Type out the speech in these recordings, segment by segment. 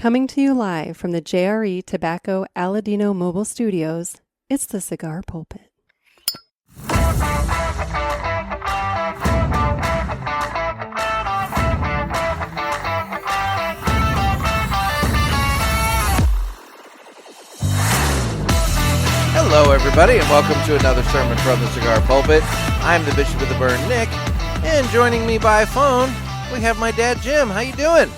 Coming to you live from the JRE Tobacco Aladino Mobile Studios, it's the Cigar Pulpit. Hello, everybody, and welcome to another sermon from the Cigar Pulpit. I'm the Bishop of the Burn, Nick, and joining me by phone, we have my dad, Jim. How you doing?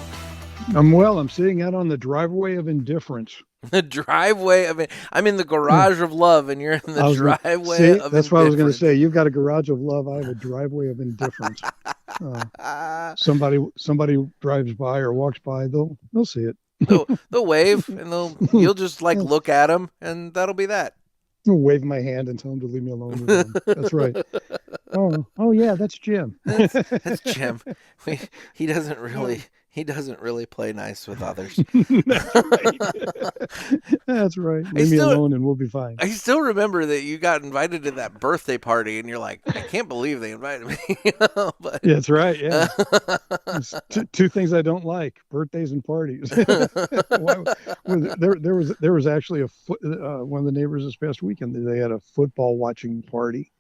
I'm well. I'm sitting out on the driveway of indifference. The driveway of it. I'm in the garage of love, and you're in the driveway of indifference. That's what I was going to say. You've got a garage of love. I have a driveway of indifference. Somebody drives by or walks by, they'll see it. They'll wave, and you'll just look at them, and that'll be that. I'll wave my hand and tell them to leave me alone. That's right. Oh yeah, that's Jim. That's Jim. He doesn't really play nice with others. That's right. That's right. Leave me alone and we'll be fine. I still remember that you got invited to that birthday party, and you're like, I can't believe they invited me. But... Yeah, that's right. Yeah. Two things I don't like: birthdays and parties. There was actually one of the neighbors this past weekend. They had a football watching party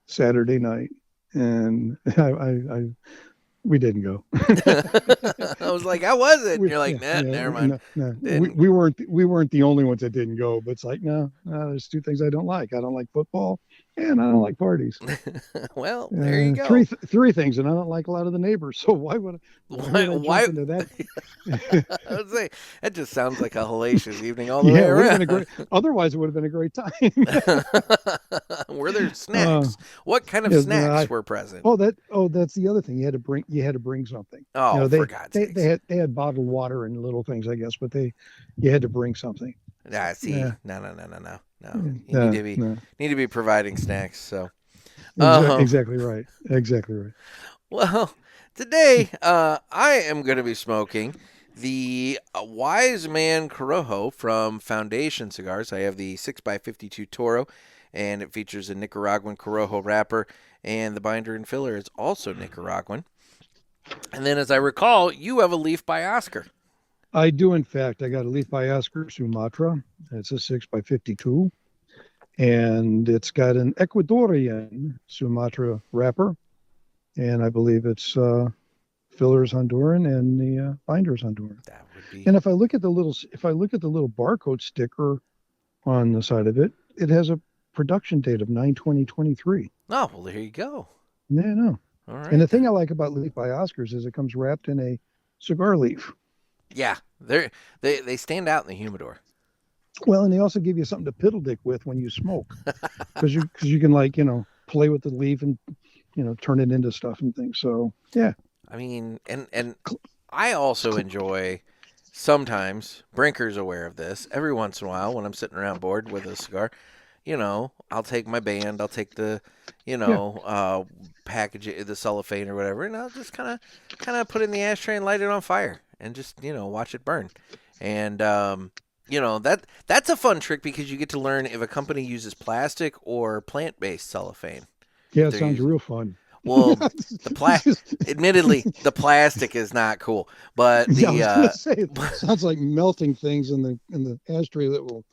Saturday night, and we didn't go. I was like, how was it? And you're like, never mind. No. We weren't the only ones that didn't go, but it's like, no, there's two things I don't like. I don't like football, and I don't like parties. Well, there you go. Three things, and I don't like a lot of the neighbors. So why would I jump into that? I would say that just sounds like a hellacious evening all the way around. Otherwise, it would have been a great time. Were there snacks? What kind of snacks were present? That's the other thing. You had to bring something. Oh, for God's sake! They had bottled water and little things, I guess, but you had to bring something. No. You need to be providing snacks. So exactly right. Well, today I am going to be smoking the Wise Man Corojo from Foundation Cigars. I have the 6x52 Toro, and it features a Nicaraguan Corojo wrapper, and the binder and filler is also Nicaraguan. And then, as I recall, you have a leaf by Oscar. I do, in fact. I got a leaf by Oscar Sumatra. It's a 6x52, and it's got an Ecuadorian Sumatra wrapper, and I believe its filler's Honduran and the binder's Honduran. That would be. And if I look at the little barcode sticker on the side of it, it has a production date of 9/20/23. Oh, well, there you go. Yeah, no. All right. And the thing I like about leaf by Oscars is it comes wrapped in a cigar leaf. Yeah, they stand out in the humidor. Well, and they also give you something to piddle dick with when you smoke, because you can play with the leaf and turn it into stuff and things. So yeah. I mean, and I also enjoy sometimes. Brinker's aware of this. Every once in a while, when I'm sitting around bored with a cigar, I'll take my band, I'll take the, package, the cellophane or whatever, and I'll just kind of put it in the ashtray and light it on fire and just, watch it burn. And, that's a fun trick because you get to learn if a company uses plastic or plant-based cellophane. Yeah, it sounds real fun. Well, admittedly, the plastic is not cool, but it sounds like melting things in the ashtray that will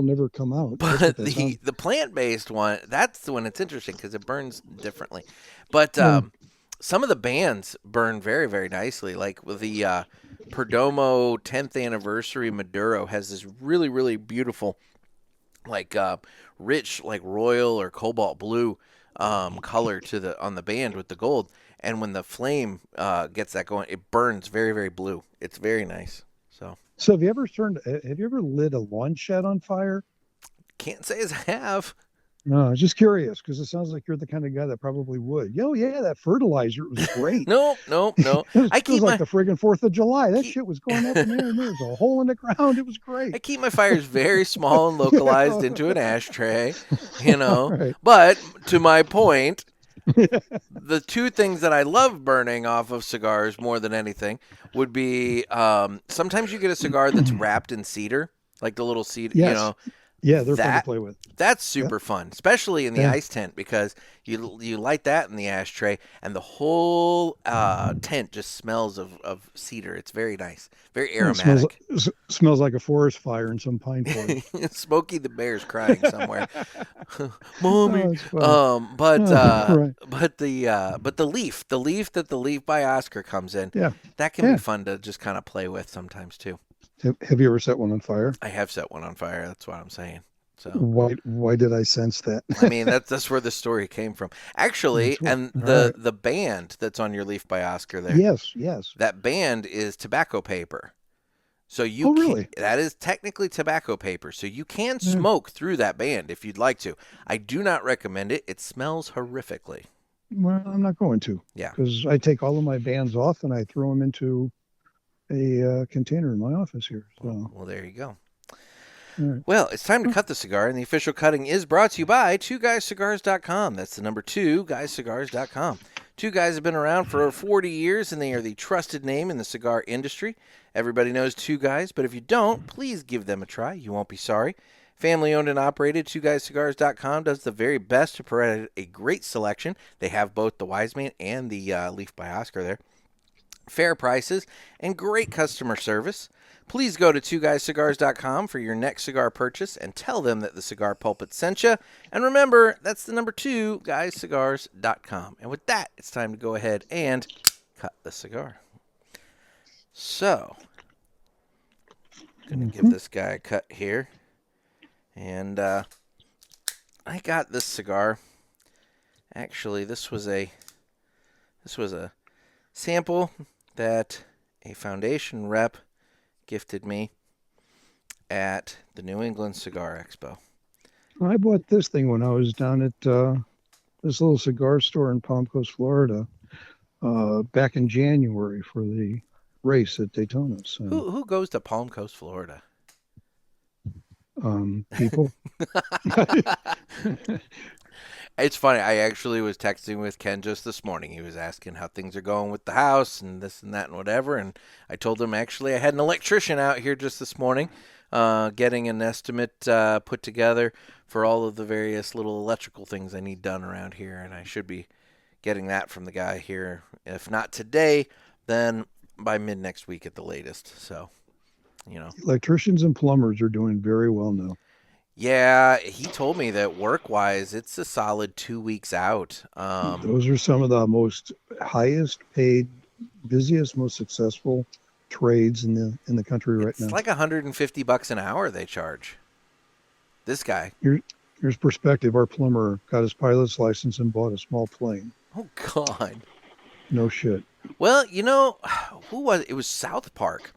never come out. But the plant-based one, that's when it's interesting because it burns differently. But some of the bands burn very, very nicely. Like with the Perdomo 10th anniversary Maduro has this really, really beautiful, rich, royal or cobalt blue color on the band with the gold. And when the flame gets that going, it burns very, very blue. It's very nice. So have you ever lit a lawn shed on fire? Can't say as I have. No, I was just curious because it sounds like you're the kind of guy that probably would. Oh yeah, that fertilizer was great. No. It was like the friggin' 4th of July. That shit was going up in there, and there was a hole in the ground. It was great. I keep my fires very small and localized into an ashtray, Right. But to my point, the two things that I love burning off of cigars more than anything would be sometimes you get a cigar that's wrapped in cedar, like the little cedar, yes. Yeah, they're fun to play with. That's super fun, especially in the Yeah. ice tent, because you light that in the ashtray and the whole tent just smells of cedar. It's very nice, very Yeah, aromatic. smells like a forest fire in some pine forest. Smokey the Bear's crying somewhere. Mommy. Oh, it's funny. Right. But the leaf that the leaf by Oscar comes in, Yeah. that can Yeah. be fun to just kind of play with sometimes too. Have you ever set one on fire? I have set one on fire. That's what I'm saying. So Why did I sense that? I mean, that's where the story came from, actually. And the band that's on your leaf by Oscar there, Yes. that band is tobacco paper. So Oh, really? that is technically tobacco paper. So you can smoke through that band if you'd like to. I do not recommend it. It smells horrifically. Well, I'm not going to. Yeah. Because I take all of my bands off and I throw them into a container in my office here. So. Well, there you go. Right. Well, it's time to cut the cigar, and the official cutting is brought to you by 2guyscigars.com. That's the number 2guyscigars.com. Two Guys have been around for over 40 years, and they are the trusted name in the cigar industry. Everybody knows Two Guys, but if you don't, please give them a try. You won't be sorry. Family owned and operated, 2guyscigars.com does the very best to provide a great selection. They have both the Wise Man and the Leaf by Oscar there. Fair prices and great customer service. Please go to 2guyscigars.com for your next cigar purchase and tell them that the Cigar Pulpit sent you. And remember, that's the number 2guyscigars.com. And with that, it's time to go ahead and cut the cigar. So, I'm going to give this guy a cut here. And I got this cigar. Actually, this was a sample that a Foundation rep gifted me at the New England Cigar Expo. I bought this thing when I was down at this little cigar store in Palm Coast, Florida, back in January for the race at Daytona. So, Who goes to Palm Coast, Florida? People. It's funny. I actually was texting with Ken just this morning. He was asking how things are going with the house and this and that and whatever. And I told him actually I had an electrician out here just this morning getting an estimate put together for all of the various little electrical things I need done around here. And I should be getting that from the guy here. If not today, then by mid next week at the latest. So, you know. Electricians and plumbers are doing very well now. Yeah, he told me that work-wise, it's a solid 2 weeks out. Those are some of the most highest paid, busiest, most successful trades in the country right now. It's like $150 an hour they charge. This guy. Here's perspective. Our plumber got his pilot's license and bought a small plane. Oh, God. No shit. Well, you know, who was it? It was South Park.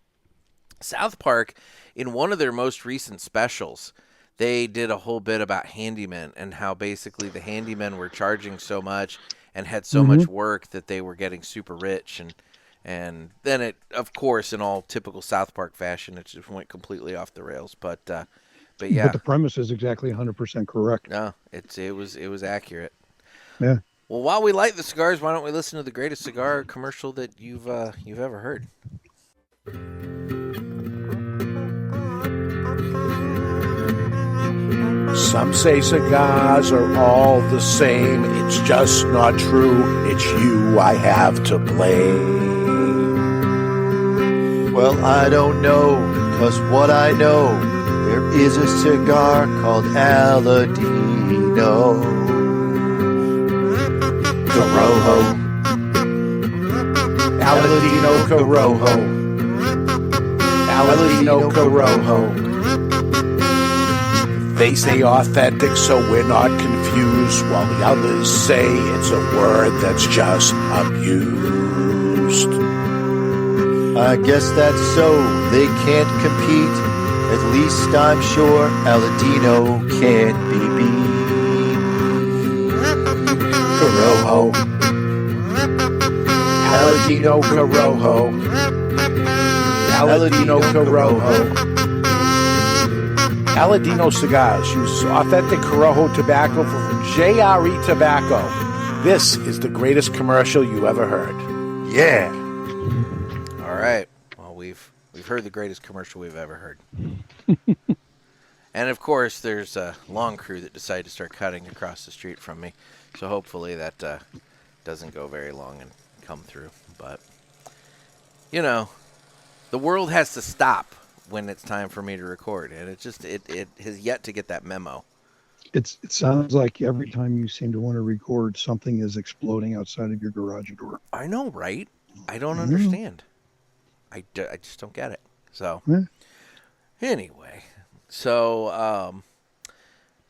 South Park, in one of their most recent specials, they did a whole bit about handymen and how basically the handymen were charging so much and had so much work that they were getting super rich. And then it, of course, in all typical South Park fashion, it just went completely off the rails. But yeah. But the premise is exactly 100% correct. No, it was accurate. Yeah. Well, while we light the cigars, why don't we listen to the greatest cigar commercial that you've ever heard? Some say cigars are all the same. It's just not true. It's you I have to blame. Well, I don't know, 'cause what I know, there is a cigar called Aladino Corojo. Aladino Corojo. Aladino Corojo. They say authentic, so we're not confused, while the others say it's a word that's just abused. I guess that's so, they can't compete. At least I'm sure Aladino can't be beat. Corojo. Aladino Corojo. Aladino Corojo. Aladino Cigars uses authentic Corojo tobacco from JRE Tobacco. This is the greatest commercial you ever heard. Yeah. All right. Well, we've heard the greatest commercial we've ever heard. And of course, there's a long crew that decided to start cutting across the street from me. So hopefully that doesn't go very long and come through. But, you know, the world has to stop when it's time for me to record. And it has yet to get that memo. It sounds like every time you seem to want to record, something is exploding outside of your garage door. I know, right? I don't understand. I just don't get it. So, anyway. So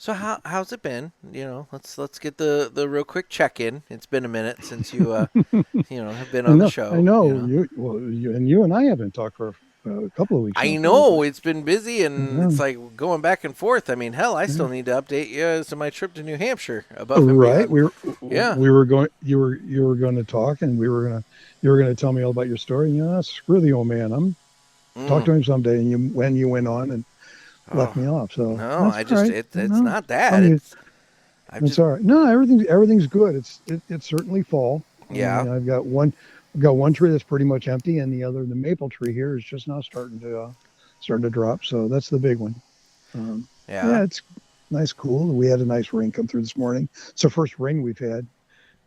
how's it been? You know, let's get the real quick check-in. It's been a minute since you have been on the show. I know. You and I haven't talked for a couple of weeks. I know it's been busy, and it's like going back and forth. I mean, hell, I still need to update you as to my trip to New Hampshire. Right? We were going. You were going to talk, and you were going to tell me all about your story. You know, screw the old man. Talk to him someday. And you went on and left me off. So no, it's not that. I mean, it's all right. No, everything's good. It's certainly fall. Yeah. I mean, I've got one tree that's pretty much empty, and the maple tree here is just now starting to drop. So that's the big one. Yeah, it's nice, cool. We had a nice rain come through this morning. It's the first rain we've had.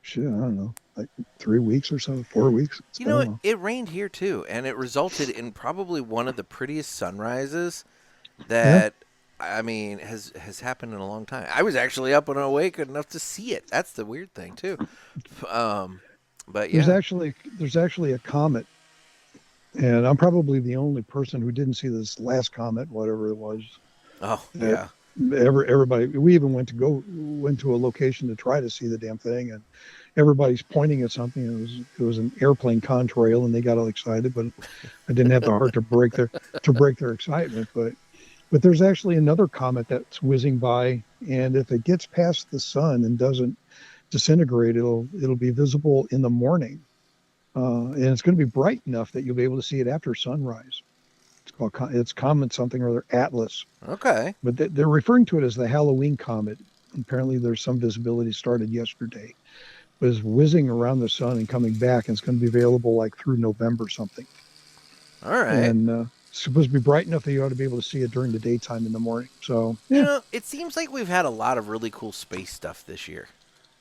Shit, I don't know, like 3 weeks or so, 4 weeks. You know what? It rained here too, and it resulted in probably one of the prettiest sunrises that I mean has happened in a long time. I was actually up and awake enough to see it. That's the weird thing too. But yeah, there's actually a comet, and I'm probably the only person who didn't see this last comet, whatever it was. Oh yeah. Everybody, we even went to a location to try to see the damn thing, and everybody's pointing at something. It was an airplane contrail, and they got all excited, but I didn't have the heart to break their excitement. But there's actually another comet that's whizzing by, and if it gets past the sun and doesn't disintegrate, it'll be visible in the morning, and it's going to be bright enough that you'll be able to see it after sunrise. It's Comet something or other, Atlas. Okay. But they're referring to it as the Halloween comet. Apparently there's some visibility started yesterday. But it's whizzing around the sun and coming back, and it's going to be available like through November something. All right. And it's supposed to be bright enough that you ought to be able to see it during the daytime in the morning. So, yeah. You know, it seems like we've had a lot of really cool space stuff this year.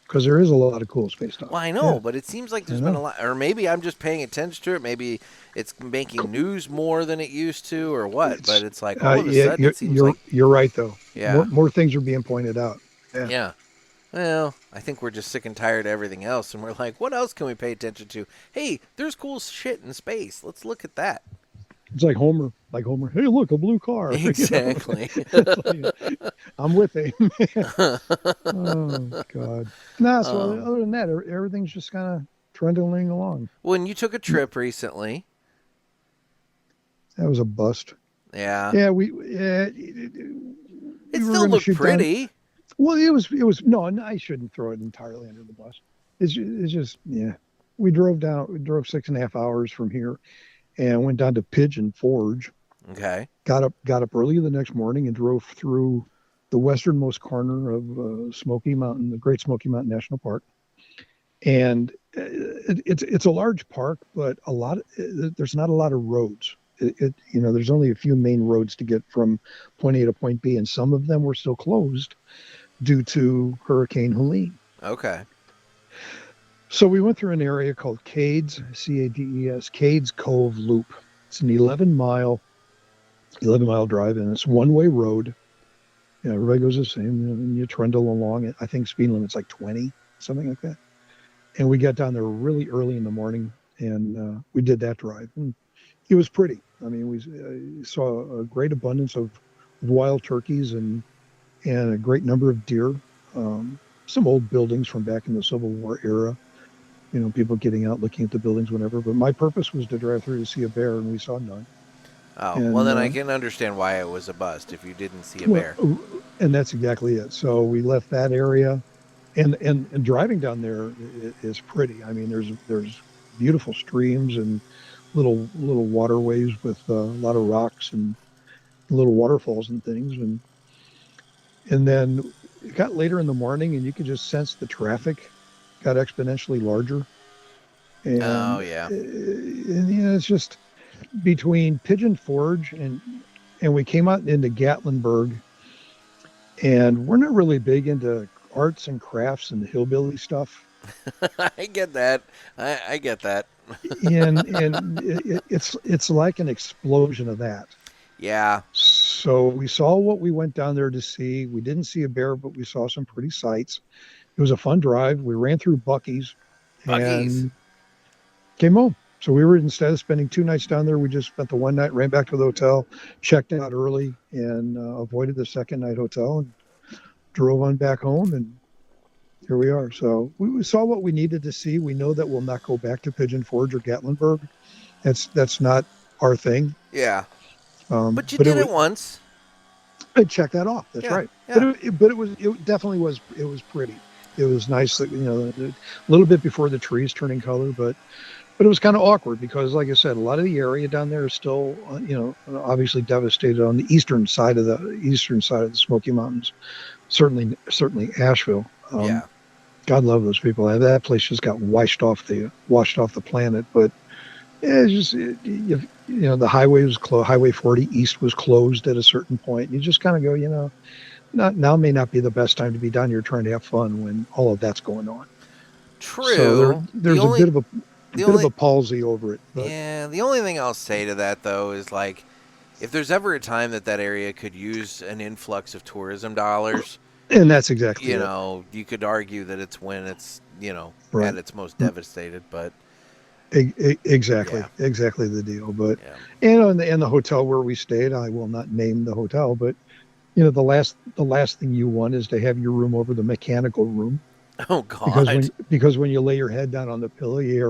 Because there is a lot of cool space stuff. Well, I know, but it seems like there's been a lot. Or maybe I'm just paying attention to it. Maybe it's making news more than it used to, or what. But it's like all of a sudden it seems like... You're right, though. Yeah. More things are being pointed out. Yeah. Well, I think we're just sick and tired of everything else, and we're like, what else can we pay attention to? Hey, there's cool shit in space. Let's look at that. It's like Homer. Hey, look, a blue car. Exactly. I'm with him. Oh, God. No, so other than that, everything's just kind of trundling along. When you took a trip recently. That was a bust. Yeah. Yeah, it still looked pretty. Well, it was. No, I shouldn't throw it entirely under the bus. It's just, yeah. We drove 6.5 hours from here, and went down to Pigeon Forge. Okay. Got up early the next morning and drove through the westernmost corner of Smoky Mountain, the Great Smoky Mountain National Park. And it's a large park, but there's not a lot of roads. There's only a few main roads to get from point A to point B, and some of them were still closed due to Hurricane Helene. Okay. So we went through an area called Cades, Cades, Cades Cove Loop. It's an 11-mile drive, and it's one-way road. Yeah, everybody goes the same, and you trundle along it. I think speed limit's like 20, something like that. And we got down there really early in the morning, and we did that drive. And it was pretty. I mean, we saw a great abundance of wild turkeys and a great number of deer. Some old buildings from back in the Civil War era. People getting out, looking at the buildings, whatever. But my purpose was to drive through to see a bear, and we saw none. Oh, well, then I can understand why it was a bust if you didn't see a bear. And that's exactly it. So we left that area, and driving down there is pretty. I mean, there's beautiful streams and little waterways with a lot of rocks and little waterfalls and things. And then it got later in the morning, and you could just sense the traffic got exponentially larger. And, oh yeah. And it's just between Pigeon Forge and we came out into Gatlinburg, And we're not really big into arts and crafts and hillbilly stuff. I get that. I get that. And it's like an explosion of that. Yeah. So we saw what we went down there to see. We didn't see a bear, but we saw some pretty sights. It was a fun drive. We ran through Buc-ee's and came home. So we were, instead of spending 2 nights down there, we just spent the one night, ran back to the hotel, checked out early, and avoided the second night hotel, and drove on back home. And here we are. So we saw what we needed to see. We know that we'll not go back to Pigeon Forge or Gatlinburg. That's not our thing. Yeah. But you did it once. I checked that off. That's right. Yeah. But it definitely was pretty. It was nice that, a little bit before the trees turning color, but it was kind of awkward because, like I said, a lot of the area down there is still, obviously devastated on the eastern side of the Smoky Mountains. Certainly Asheville. God love those people. That place just got washed off the planet. But it's just, the highway was closed. Highway 40 East was closed at a certain point. You just kind of go, now may not be the best time to be down here trying to have fun when all of that's going on. True. So there's a bit of a palsy over it. But. Yeah. The only thing I'll say to that, though, is like, if there's ever a time that area could use an influx of tourism dollars, and that's exactly you could argue that it's when it's right. at its most devastated, but exactly the deal. But in the hotel where we stayed, I will not name the hotel, but the last thing you want is to have your room over the mechanical room. Oh God! Because when you lay your head down on the pillow, you hear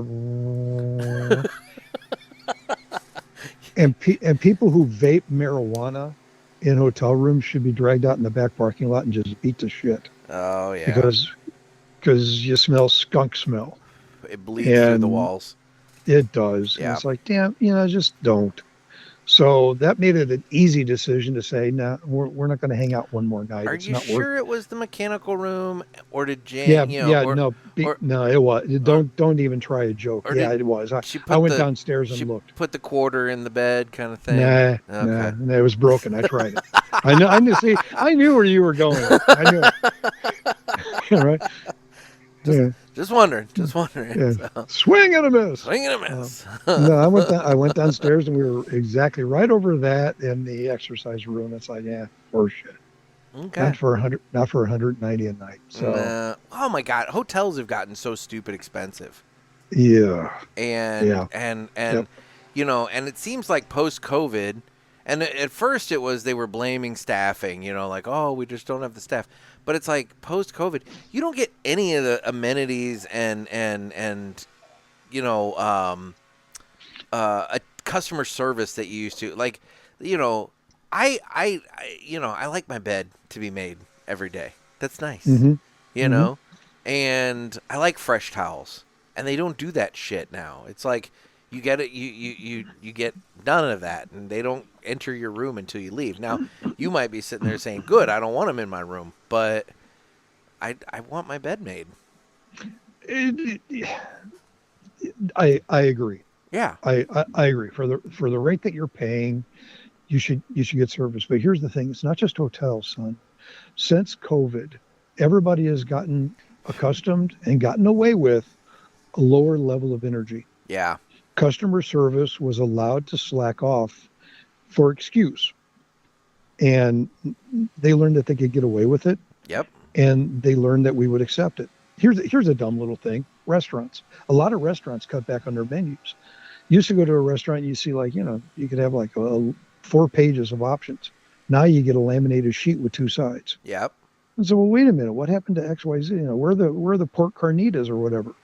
and people who vape marijuana in hotel rooms should be dragged out in the back parking lot and just beat to shit. Oh yeah. Because you smell skunk smell. It bleeds through the walls. It does. Yeah. And it's like, damn, just don't. So that made it an easy decision to say, no, we're not going to hang out one more night. Are you sure it was the mechanical room, or did Jane? No, it was. Don't even try a joke. It was. I went downstairs and looked. Put the quarter in the bed, kind of thing. Nah, it was broken. I tried it. I knew. See, I knew where you were going. I knew. Right. Just wondering. Yeah. So. Swing and a miss. No, I went downstairs and we were exactly right over that in the exercise room. It's like, for shit. Okay. Not for 190 a night. So. Oh my God, hotels have gotten so stupid expensive. Yeah. And and it seems like post-COVID, and at first it was they were blaming staffing. Like, oh, we just don't have the staff. But it's like post-COVID, you don't get any of the amenities and a customer service that you used to. Like, I like my bed to be made every day. That's nice. Mm-hmm. And I like fresh towels, and they don't do that shit now. It's like you get it, you get none of that, and they don't enter your room until you leave. Now, you might be sitting there saying, "Good, I don't want them in my room," but I want my bed made. I agree. Yeah, I agree. For the rate that you're paying, you should get service. But here's the thing: it's not just hotels, son. Since COVID, everybody has gotten accustomed and gotten away with a lower level of energy. Yeah. Customer service was allowed to slack off for excuse. And they learned that they could get away with it. Yep. And they learned that we would accept it. Here's a dumb little thing. Restaurants. A lot of restaurants cut back on their menus. You used to go to a restaurant and you see you could have 4 pages of options. Now you get a laminated sheet with 2 sides. Yep. And so, well, wait a minute. What happened to XYZ? Where are the pork carnitas or whatever?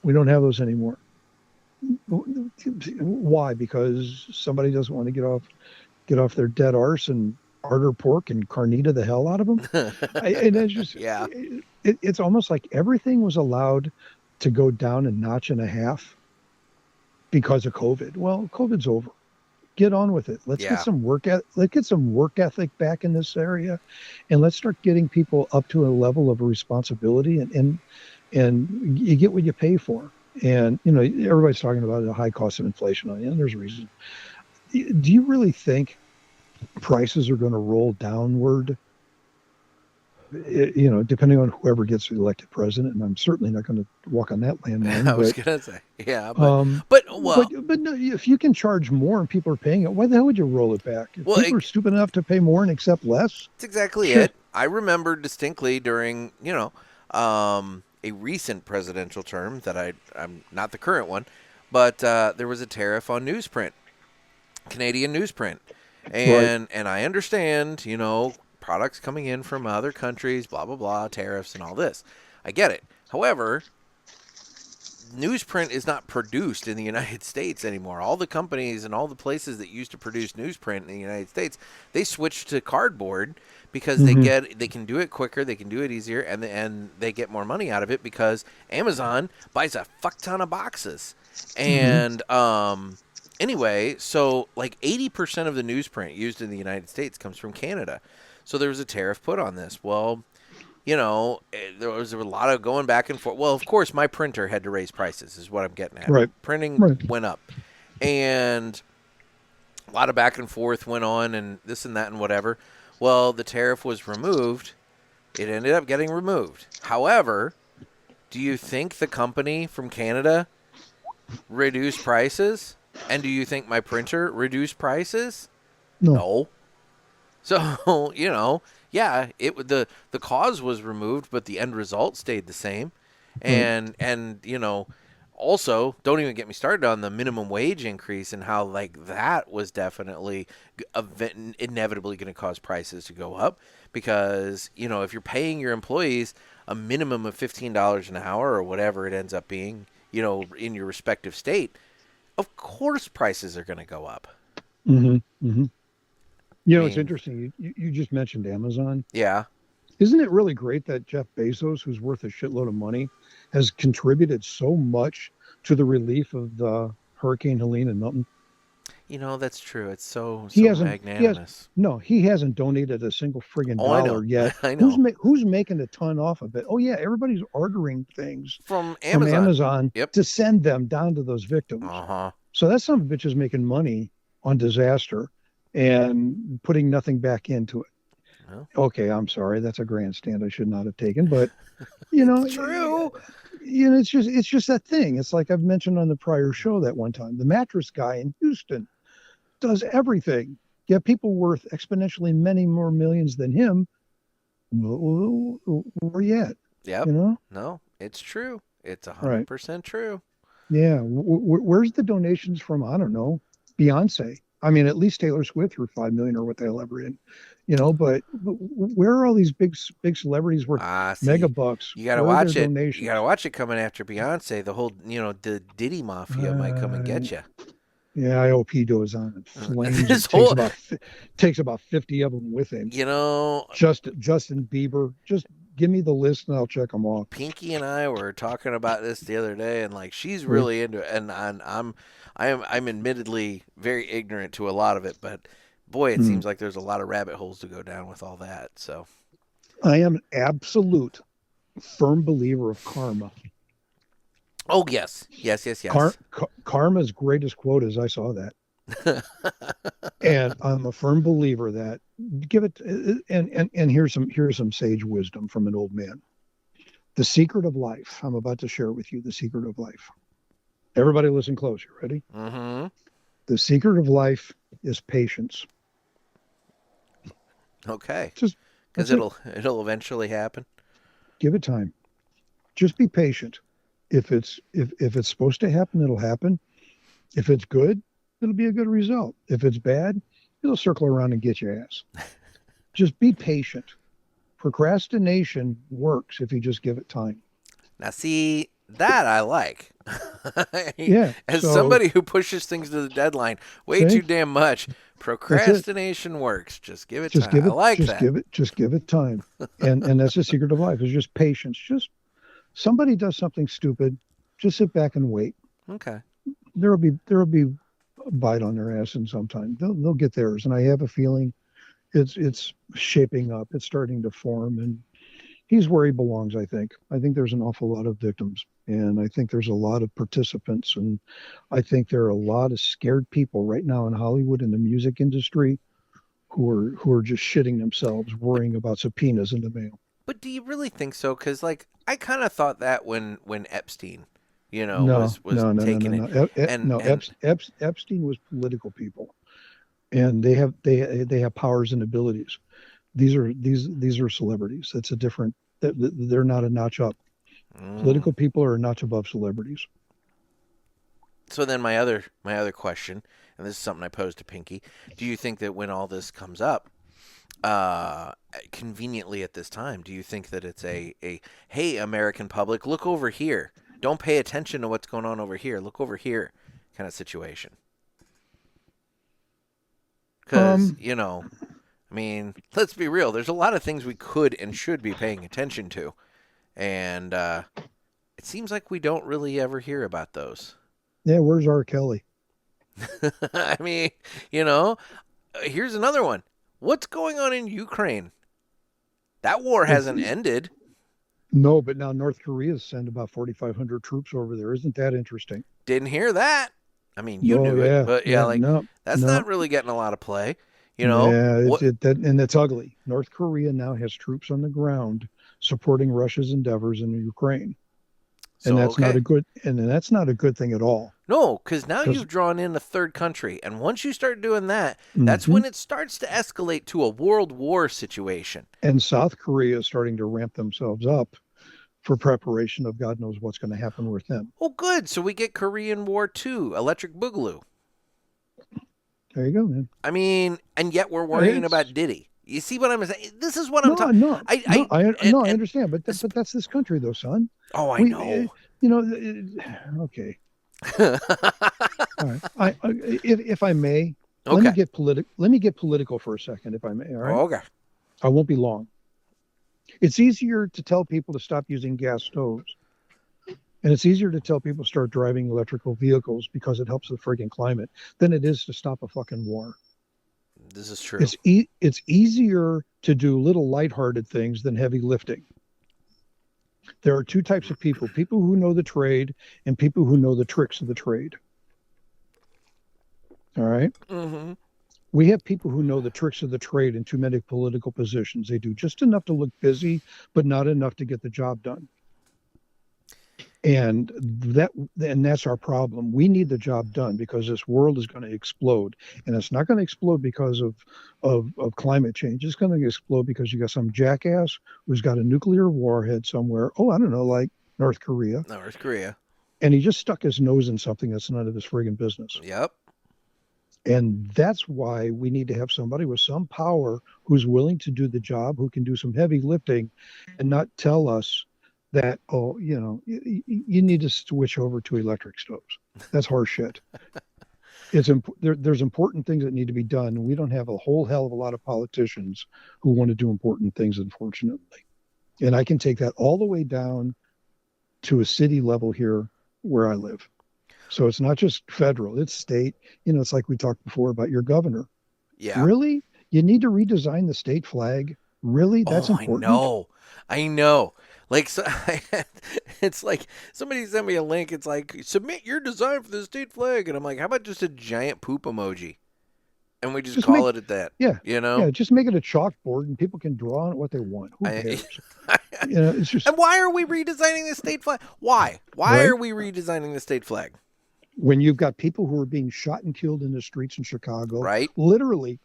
We don't have those anymore. Why? Because somebody doesn't want to get off their dead arse and order pork and carnita the hell out of them. And it's just, it's almost like everything was allowed to go down a notch and a half because of COVID. Well, COVID's over. Get on with it. Let's get some work ethic back in this area, and let's start getting people up to a level of responsibility, and you get what you pay for. And everybody's talking about the high cost of inflation, and there's a reason. Do you really think prices are going to roll downward depending on whoever gets elected president, and I'm certainly not going to walk on that landmine. I was gonna say, yeah, but no, if you can charge more and people are paying it, why the hell would you roll it back? If people are stupid enough to pay more and accept less, that's exactly it. I remember distinctly during a recent presidential term that I'm not the current one, but there was a tariff on newsprint, Canadian newsprint, and I understand, products coming in from other countries, blah, blah, blah, tariffs and all this. I get it. However, newsprint is not produced in the United States anymore. All the companies and all the places that used to produce newsprint in the United States, they switched to cardboard because they can do it quicker, they can do it easier, and they get more money out of it because Amazon buys a fuck ton of boxes. And anyway, so like 80% of the newsprint used in the United States comes from Canada. So there was a tariff put on this. Well, there was a lot of going back and forth. Well, of course, my printer had to raise prices, is what I'm getting at. Right. Printing went up. And a lot of back and forth went on and this and that and whatever. Well, the tariff was removed. It ended up getting removed. However, do you think the company from Canada reduced prices? And do you think my printer reduced prices? No. So, yeah, the cause was removed, but the end result stayed the same. And also, don't even get me started on the minimum wage increase and how, like, that was definitely inevitably going to cause prices to go up because, if you're paying your employees a minimum of $15 an hour or whatever it ends up being, in your respective state, of course prices are going to go up. It's interesting. You just mentioned Amazon. Yeah. Isn't it really great that Jeff Bezos, who's worth a shitload of money, has contributed so much to the relief of the Hurricane Helene and Milton? That's true. It's so magnanimous. He hasn't donated a single friggin' dollar yet. I know. Who's making a ton off of it? Oh, yeah, everybody's ordering things from Amazon to send them down to those victims. So that son of a bitch is making money on disaster and putting nothing back into it. Well, okay, I'm sorry. That's a grandstand I should not have taken, but it's true. It's just that thing. It's like I've mentioned on the prior show that one time. The mattress guy in Houston does everything. Yet people worth exponentially many more millions than him. Where yet? Yep. No, it's true. It's 100% true. Yeah. Where's the donations from? I don't know. Beyonce. I mean, at least Taylor Swift threw $5 million or what the hell ever in, but where are all these big celebrities worth mega bucks? You got to watch it. You got to watch it coming after Beyonce. The whole, the Diddy Mafia might come and get you. Yeah, I hope he goes on and flames. Takes about 50 of them with him. Justin Bieber. Just give me the list and I'll check them off. Pinky and I were talking about this the other day, and like she's really into it, and I'm admittedly very ignorant to a lot of it, but boy, it seems like there's a lot of rabbit holes to go down with all that. So, I am an absolute firm believer of karma. Oh yes. Karma's greatest quote is, "I saw that," and I'm a firm believer that give it. And here's some sage wisdom from an old man. The secret of life. I'm about to share with you the secret of life. Everybody listen close. You ready? Mm-hmm. The secret of life is patience. Okay. Because it'll eventually happen. Give it time. Just be patient. If it's supposed to happen, it'll happen. If it's good, it'll be a good result. If it's bad, it'll circle around and get your ass. Just be patient. Procrastination works if you just give it time. Now, see, that I like. Yeah. As somebody who pushes things to the deadline way too damn much, procrastination works. Just give it time. I like that. Just give it time. And that's the secret of life, is just patience. Just somebody does something stupid, just sit back and wait. Okay. There'll be a bite on their ass, and sometime they'll get theirs. And I have a feeling it's shaping up. It's starting to form, and he's where he belongs. I think there's an awful lot of victims, and I think there's a lot of participants, and I think there are a lot of scared people right now in Hollywood and the music industry who are just shitting themselves, worrying about subpoenas in the mail. But do you really think so? Because like I kind of thought that when Epstein, No, was no, no, no, taking no, it, no. and Epstein was political people, and they have powers and abilities. These are celebrities. That's a different. They're not a notch up. Political people are a notch above celebrities. So then my other question, and this is something I posed to Pinky, do you think that when all this comes up, conveniently at this time, do you think that it's a hey, American public, look over here. Don't pay attention to what's going on over here. Look over here kind of situation? Because, I mean, let's be real. There's a lot of things we could and should be paying attention to. And it seems like we don't really ever hear about those. Yeah, where's R. Kelly? I mean, here's another one. What's going on in Ukraine? That war hasn't ended. No, but now North Korea sent about 4,500 troops over there. Isn't that interesting? Didn't hear that. I mean, you knew it, but that's not really getting a lot of play. Yeah, and it's ugly. North Korea now has troops on the ground supporting Russia's endeavors in Ukraine. And that's not a good thing at all. No, because now you've drawn in a third country, and once you start doing that, that's when it starts to escalate to a world war situation. And South Korea is starting to ramp themselves up for preparation of God knows what's going to happen with them. Oh, good. So we get Korean War II, Electric Boogaloo. There you go, man. I mean, and yet we're worrying about Diddy. You see what I'm saying? This is what I'm talking. No, I understand, but that's this country, though, son. Oh, I know. Okay. All right. If I may, let me get political for a second, if I may. All right. Okay. I won't be long. It's easier to tell people to stop using gas stoves, and it's easier to tell people to start driving electrical vehicles because it helps the friggin' climate than it is to stop a fucking war. This is true. It's easier to do little lighthearted things than heavy lifting. There are two types of people who know the trade and people who know the tricks of the trade. All right? Mm-hmm. We have people who know the tricks of the trade in too many political positions. They do just enough to look busy, but not enough to get the job done. And that's our problem. We need the job done because this world is going to explode, and it's not going to explode because of climate change. It's going to explode because you got some jackass who's got a nuclear warhead somewhere. Oh, I don't know, like North Korea. North Korea. And he just stuck his nose in something that's none of his friggin' business. Yep. And that's why we need to have somebody with some power who's willing to do the job, who can do some heavy lifting, and not tell us that, you need to switch over to electric stoves. That's horse shit. There's important things that need to be done. And we don't have a whole hell of a lot of politicians who want to do important things, unfortunately. And I can take that all the way down to a city level here where I live. So it's not just federal, it's state. It's like we talked before about your governor. Yeah. Really? You need to redesign the state flag? Really? That's important? I know. Like, so, it's like somebody sent me a link. It's like, submit your design for the state flag. And I'm like, how about just a giant poop emoji? And we just call it at that. Yeah. Yeah, just make it a chalkboard and people can draw on it what they want. Who cares? It's just. And why are we redesigning the state flag? Why? Why are we redesigning the state flag? When you've got people who are being shot and killed in the streets in Chicago. Right. Literally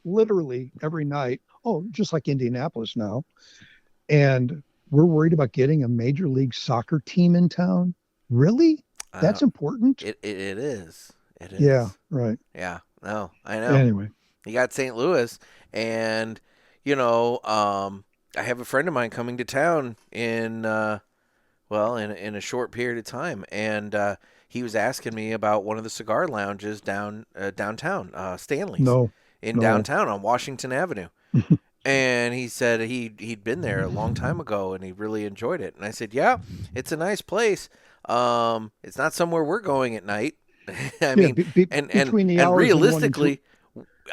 every night. Oh, just like Indianapolis now. And we're worried about getting a major league soccer team in town. Really? That's important? It is. It is. Yeah, right. Yeah. No, I know. Anyway. You got St. Louis, and, I have a friend of mine coming to town in a short period of time, and he was asking me about one of the cigar lounges downtown, Stanley's. Downtown on Washington Avenue. And he said he'd been there a long time ago and he really enjoyed it. And I said, yeah, it's a nice place. It's not somewhere we're going at night. And realistically,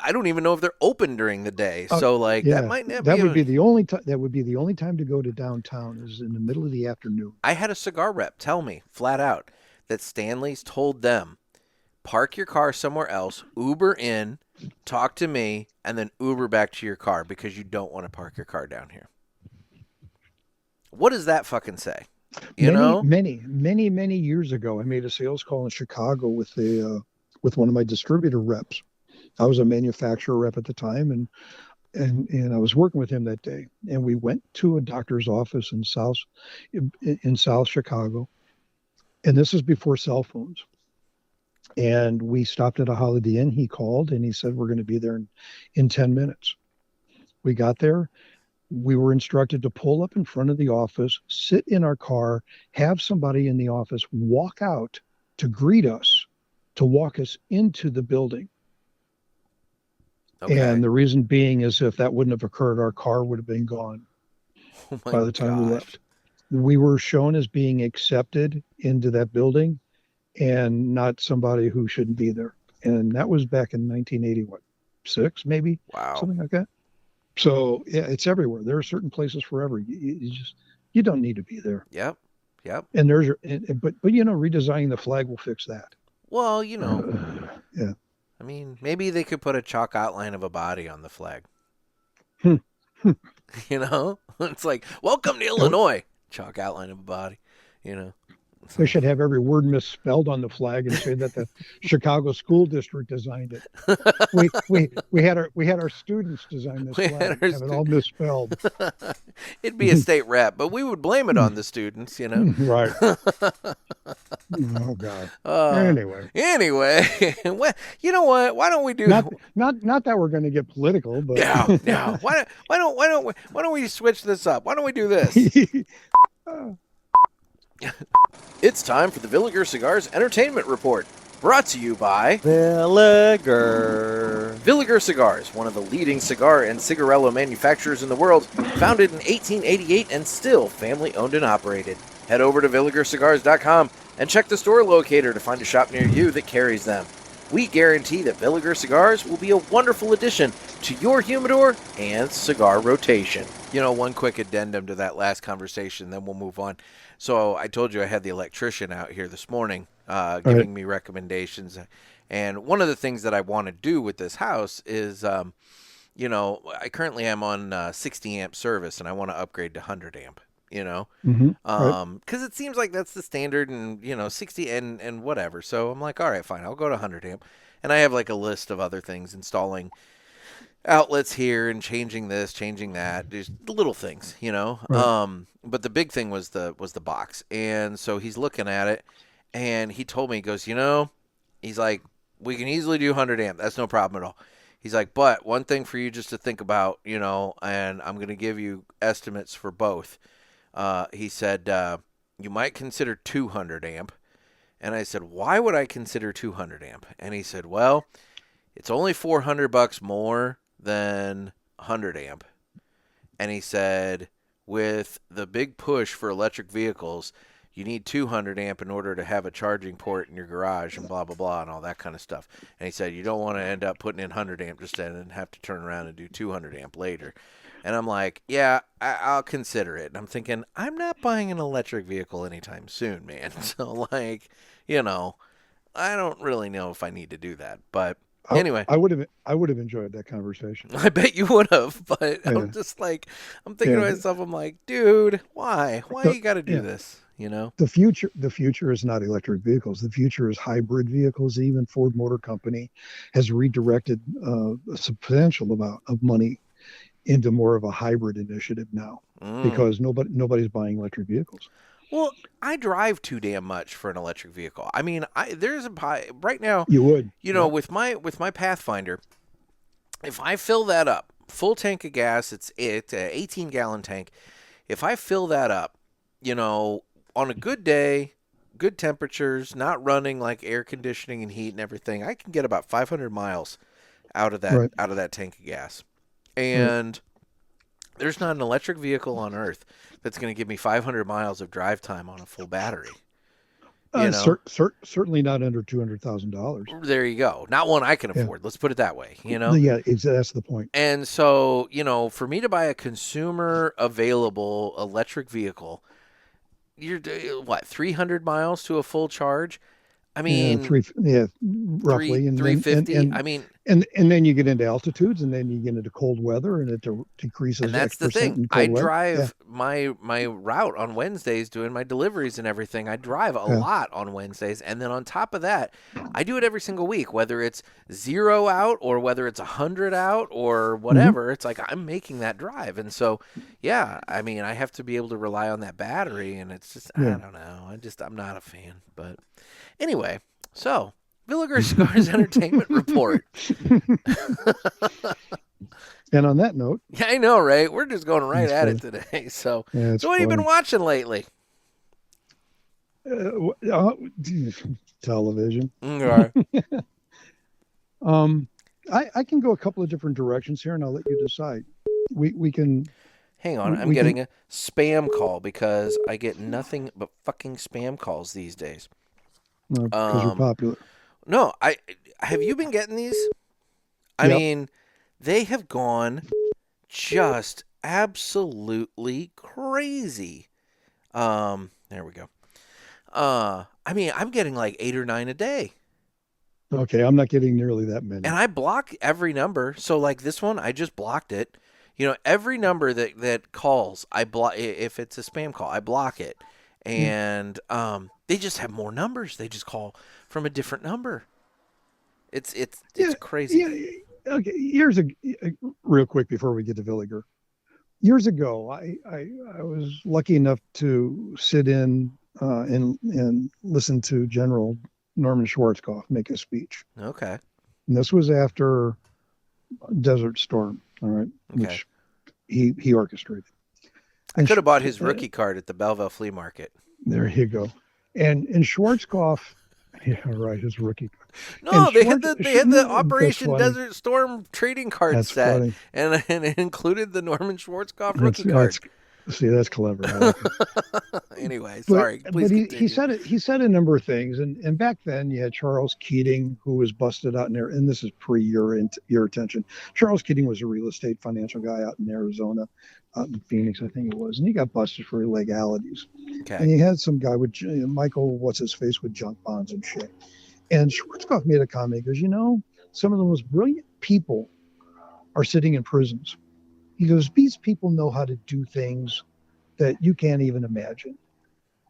I don't even know if they're open during the day. So that might not that would be the only time. That would be the only time to go to downtown is in the middle of the afternoon. I had a cigar rep tell me flat out that Stanley's told them, park your car somewhere else, Uber in, talk to me, and then Uber back to your car because you don't want to park your car down here. What does that fucking say? You know? Many years ago, I made a sales call in Chicago with one of my distributor reps. I was a manufacturer rep at the time, and I was working with him that day. And we went to a doctor's office in South Chicago, and this is before cell phones. And we stopped at a Holiday Inn. He called and he said, "We're going to be there in 10 minutes." We got there. We were instructed to pull up in front of the office, sit in our car, have somebody in the office walk out to greet us, to walk us into the building. Okay. And the reason being is if that wouldn't have occurred, our car would have been gone by the time we left. We were shown as being accepted into that building and not somebody who shouldn't be there. And that was back in 1986, maybe, Wow. something like that. So yeah, it's everywhere. There are certain places forever. You don't need to be there. Yep. And but redesigning the flag will fix that. Well, Yeah. I mean, maybe they could put a chalk outline of a body on the flag. It's like, welcome to Illinois. Chalk outline of a body, They should have every word misspelled on the flag and say that the Chicago School District designed it. We had our students design this flag, have it all misspelled. It'd be a state rep, but we would blame it on the students, Right. Oh God. Anyway, well, you know what? Why don't we do not that we're going to get political, but no. Why don't we switch this up? Why don't we do this? It's time for the Villiger Cigars Entertainment Report, brought to you by Villiger. Villiger Cigars, one of the leading cigar and cigarello manufacturers in the world, founded in 1888 and still family-owned and operated. Head over to villigercigars.com and check the store locator to find a shop near you that carries them. We guarantee that Villiger Cigars will be a wonderful addition to your humidor and cigar rotation. One quick addendum to that last conversation, then we'll move on. So I told you I had the electrician out here this morning giving me recommendations. And one of the things that I want to do with this house is, I currently am on 60 amp service and I want to upgrade to 100 amp. Because it seems like that's the standard, and 60 and whatever. So I'm like, all right, fine, I'll go to 100 amp. And I have like a list of other things, installing outlets here and changing this, changing that, just little things, Right. But the big thing was the box. And so he's looking at it and he told me, he goes, he's like, we can easily do 100 amp. That's no problem at all. He's like, but one thing for you just to think about, and I'm going to give you estimates for both. He said, you might consider 200 amp. And I said, why would I consider 200 amp? And he said, well, it's only $400 more than 100 amp. And he said, with the big push for electric vehicles, you need 200 amp in order to have a charging port in your garage and blah, blah, blah, and all that kind of stuff. And he said, you don't want to end up putting in 100 amp just then and have to turn around and do 200 amp later. And I'm like, yeah, I'll consider it. And I'm thinking, I'm not buying an electric vehicle anytime soon, man. So, I don't really know if I need to do that. But anyway. I would have enjoyed that conversation. I bet you would have. But Yeah. I'm just like, I'm thinking to myself, I'm like, dude, why? Why you got to do this? The future is not electric vehicles. The future is hybrid vehicles. Even Ford Motor Company has redirected a substantial amount of money into more of a hybrid initiative now because nobody's buying electric vehicles. Well, I drive too damn much for an electric vehicle. I mean, there's right now. You would, with my Pathfinder, if I fill that up, full tank of gas, it's an 18-gallon tank. If I fill that up, on a good day, good temperatures, not running like air conditioning and heat and everything, I can get about 500 miles out of that tank of gas. And there's not an electric vehicle on Earth that's going to give me 500 miles of drive time on a full battery. Certainly not under $200,000. There you go. Not one I can afford. Let's put it that way. Yeah, that's the point. And so, for me to buy a consumer available electric vehicle, you're what, 300 miles to a full charge? I mean, roughly 350. I mean, And then you get into altitudes, and then you get into cold weather, and it decreases And that's the X% in thing. I cold weather. drive my route on Wednesdays doing my deliveries and everything. I drive a lot on Wednesdays. And then on top of that, I do it every single week, whether it's 0 out or whether it's 100 out or whatever. It's like I'm making that drive. And so, yeah, I mean, I have to be able to rely on that battery. And it's just, I don't know. I'm not a fan. But anyway, so Villiger Cigars Entertainment Report. And on that note, Yeah, I know, right? We're just going right at it today. So, yeah, so what have you been watching lately? Television. Okay. I can go a couple of different directions here, and I'll let you decide. We can. Hang on, I'm getting a spam call because I get nothing but fucking spam calls these days. Because you're popular. No, have you been getting these? I mean, they have gone just absolutely crazy. There we go. I mean, I'm getting like 8 or 9 a day. Okay, I'm not getting nearly that many. And I block every number. So like this one, I just blocked it. You know, every number that calls, I block. If it's a spam call, I block it. And they just have more numbers. They just call from a different number. It's crazy. Yeah. Okay. Here's a real quick before we get to Villiger. Years ago, I was lucky enough to sit in and listen to General Norman Schwarzkopf make a speech. Okay. And this was after Desert Storm. All right. Okay. Which he orchestrated. I could have bought his rookie card at the Belleville Flea Market. There you go. And Schwarzkopf, yeah, right, his rookie card. No, And they had the Operation Desert Storm trading card That's set, funny. and it included the Norman Schwarzkopf rookie card. That's clever. I like it. Anyway, sorry. Please but he said a number of things, and back then you had Charles Keating, who was busted out in there, and this is pre your attention. Charles Keating was a real estate financial guy out in Arizona, out in Phoenix, I think it was, and he got busted for illegalities. Okay. And he had some guy with Michael, what's his face, with junk bonds and shit. And Schwarzkopf made a comment. He goes, some of the most brilliant people are sitting in prisons. He goes, these people know how to do things that you can't even imagine.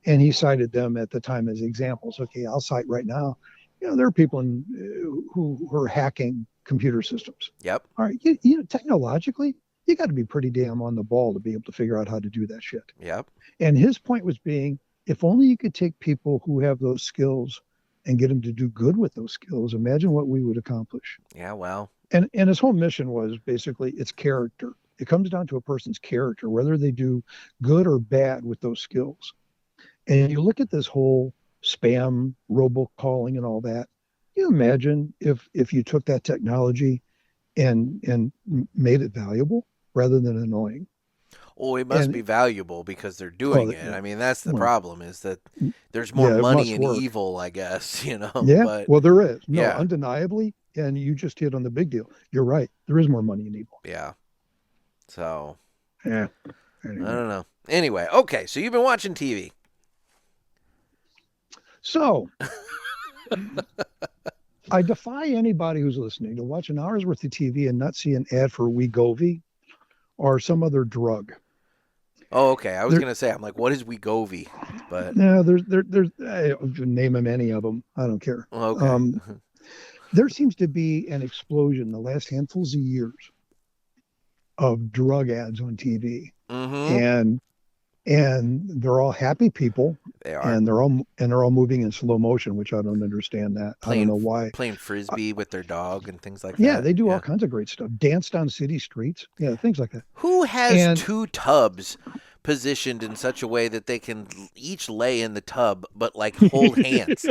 And he cited them at the time as examples. Okay, I'll cite right now. There are people who are hacking computer systems. Yep. All right, technologically, you got to be pretty damn on the ball to be able to figure out how to do that shit. Yep. And his point was being, if only you could take people who have those skills and get them to do good with those skills, imagine what we would accomplish. Yeah, well. And his whole mission was basically it's character. It comes down to a person's character, whether they do good or bad with those skills. And you look at this whole spam, robocalling and all that. You imagine if you took that technology and made it valuable rather than annoying. Oh, it must be valuable because they're doing it. I mean, that's the problem is that there's more money in evil, I guess, Yeah, But, well, there is. No, undeniably. And you just hit on the big deal. You're right. There is more money in evil. Yeah. So. Yeah. Anyway. I don't know. Anyway, okay. So you've been watching TV. So. I defy anybody who's listening to watch an hour's worth of TV and not see an ad for Wegovy or some other drug. Oh, okay. I was going to say, I'm like, what is Wegovy? But no, there's name them any of them. I don't care. Okay. There seems to be an explosion the last handfuls of years of drug ads on TV, and they're all happy people. They are, and they're all moving in slow motion, which I don't understand. I don't know why. Playing frisbee with their dog and things like that. Yeah, that. they do all kinds of great stuff. Dance down city streets. Yeah, things like that. Who has 2 tubs positioned in such a way that they can each lay in the tub but like hold hands?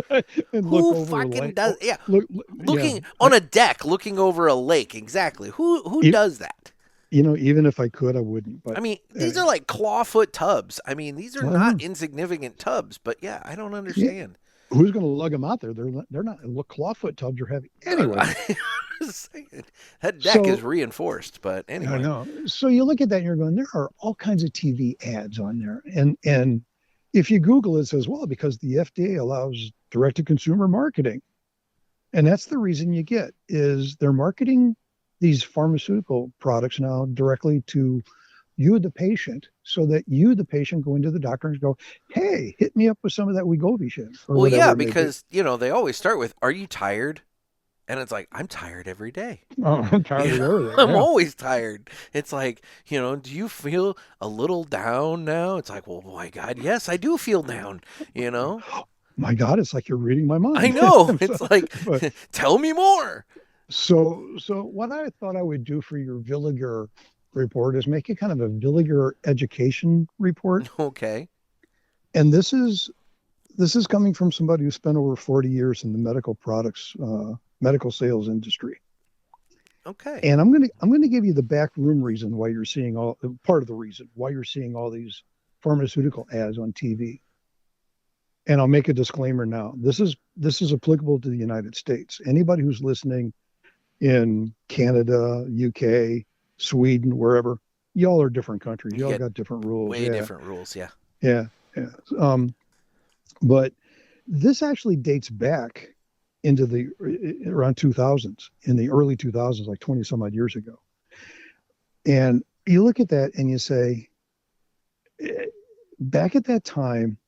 Who fucking does? Yeah, looking on a deck, looking over a lake. Exactly. Who does that? Even if I could, I wouldn't. But I mean, these are like clawfoot tubs. I mean, these are not insignificant tubs. But yeah, I don't understand. Yeah. Who's going to lug them out there? They're not. Look, clawfoot tubs are heavy. Anyway, I'm just saying, that deck is reinforced. But anyway, I know. So you look at that and you're going, there are all kinds of TV ads on there, and if you Google it, it says, well, because the FDA allows direct-to-consumer marketing. And that's the reason you get is they're marketing these pharmaceutical products now directly to you, the patient, so that you, the patient, go into the doctor and go, hey, hit me up with some of that Wegovy shit or Well, whatever yeah, it may be. because, they always start with, are you tired? And it's like, I'm tired every day. Oh, I'm tired of everything. I'm Yeah. always tired. It's like, do you feel a little down now? It's like, well, my God, yes, I do feel down, My God, it's like you're reading my mind. I know. So, It's like, but tell me more. so what I thought I would do for your Villiger report is make it kind of a Villiger education report. Okay. And this is coming from somebody who spent over 40 years in the medical products, medical sales industry. Okay. And I'm gonna give you the back room reason why you're seeing part of the reason why you're seeing all these pharmaceutical ads on TV. And I'll make a disclaimer now. This is applicable to the United States. Anybody who's listening in Canada, UK, Sweden, wherever, y'all are different countries. Y'all got different rules. Way different rules, yeah. Yeah. But this actually dates back into the around 2000s, in the early 2000s, like 20 some odd years ago. And you look at that and you say, back at that time,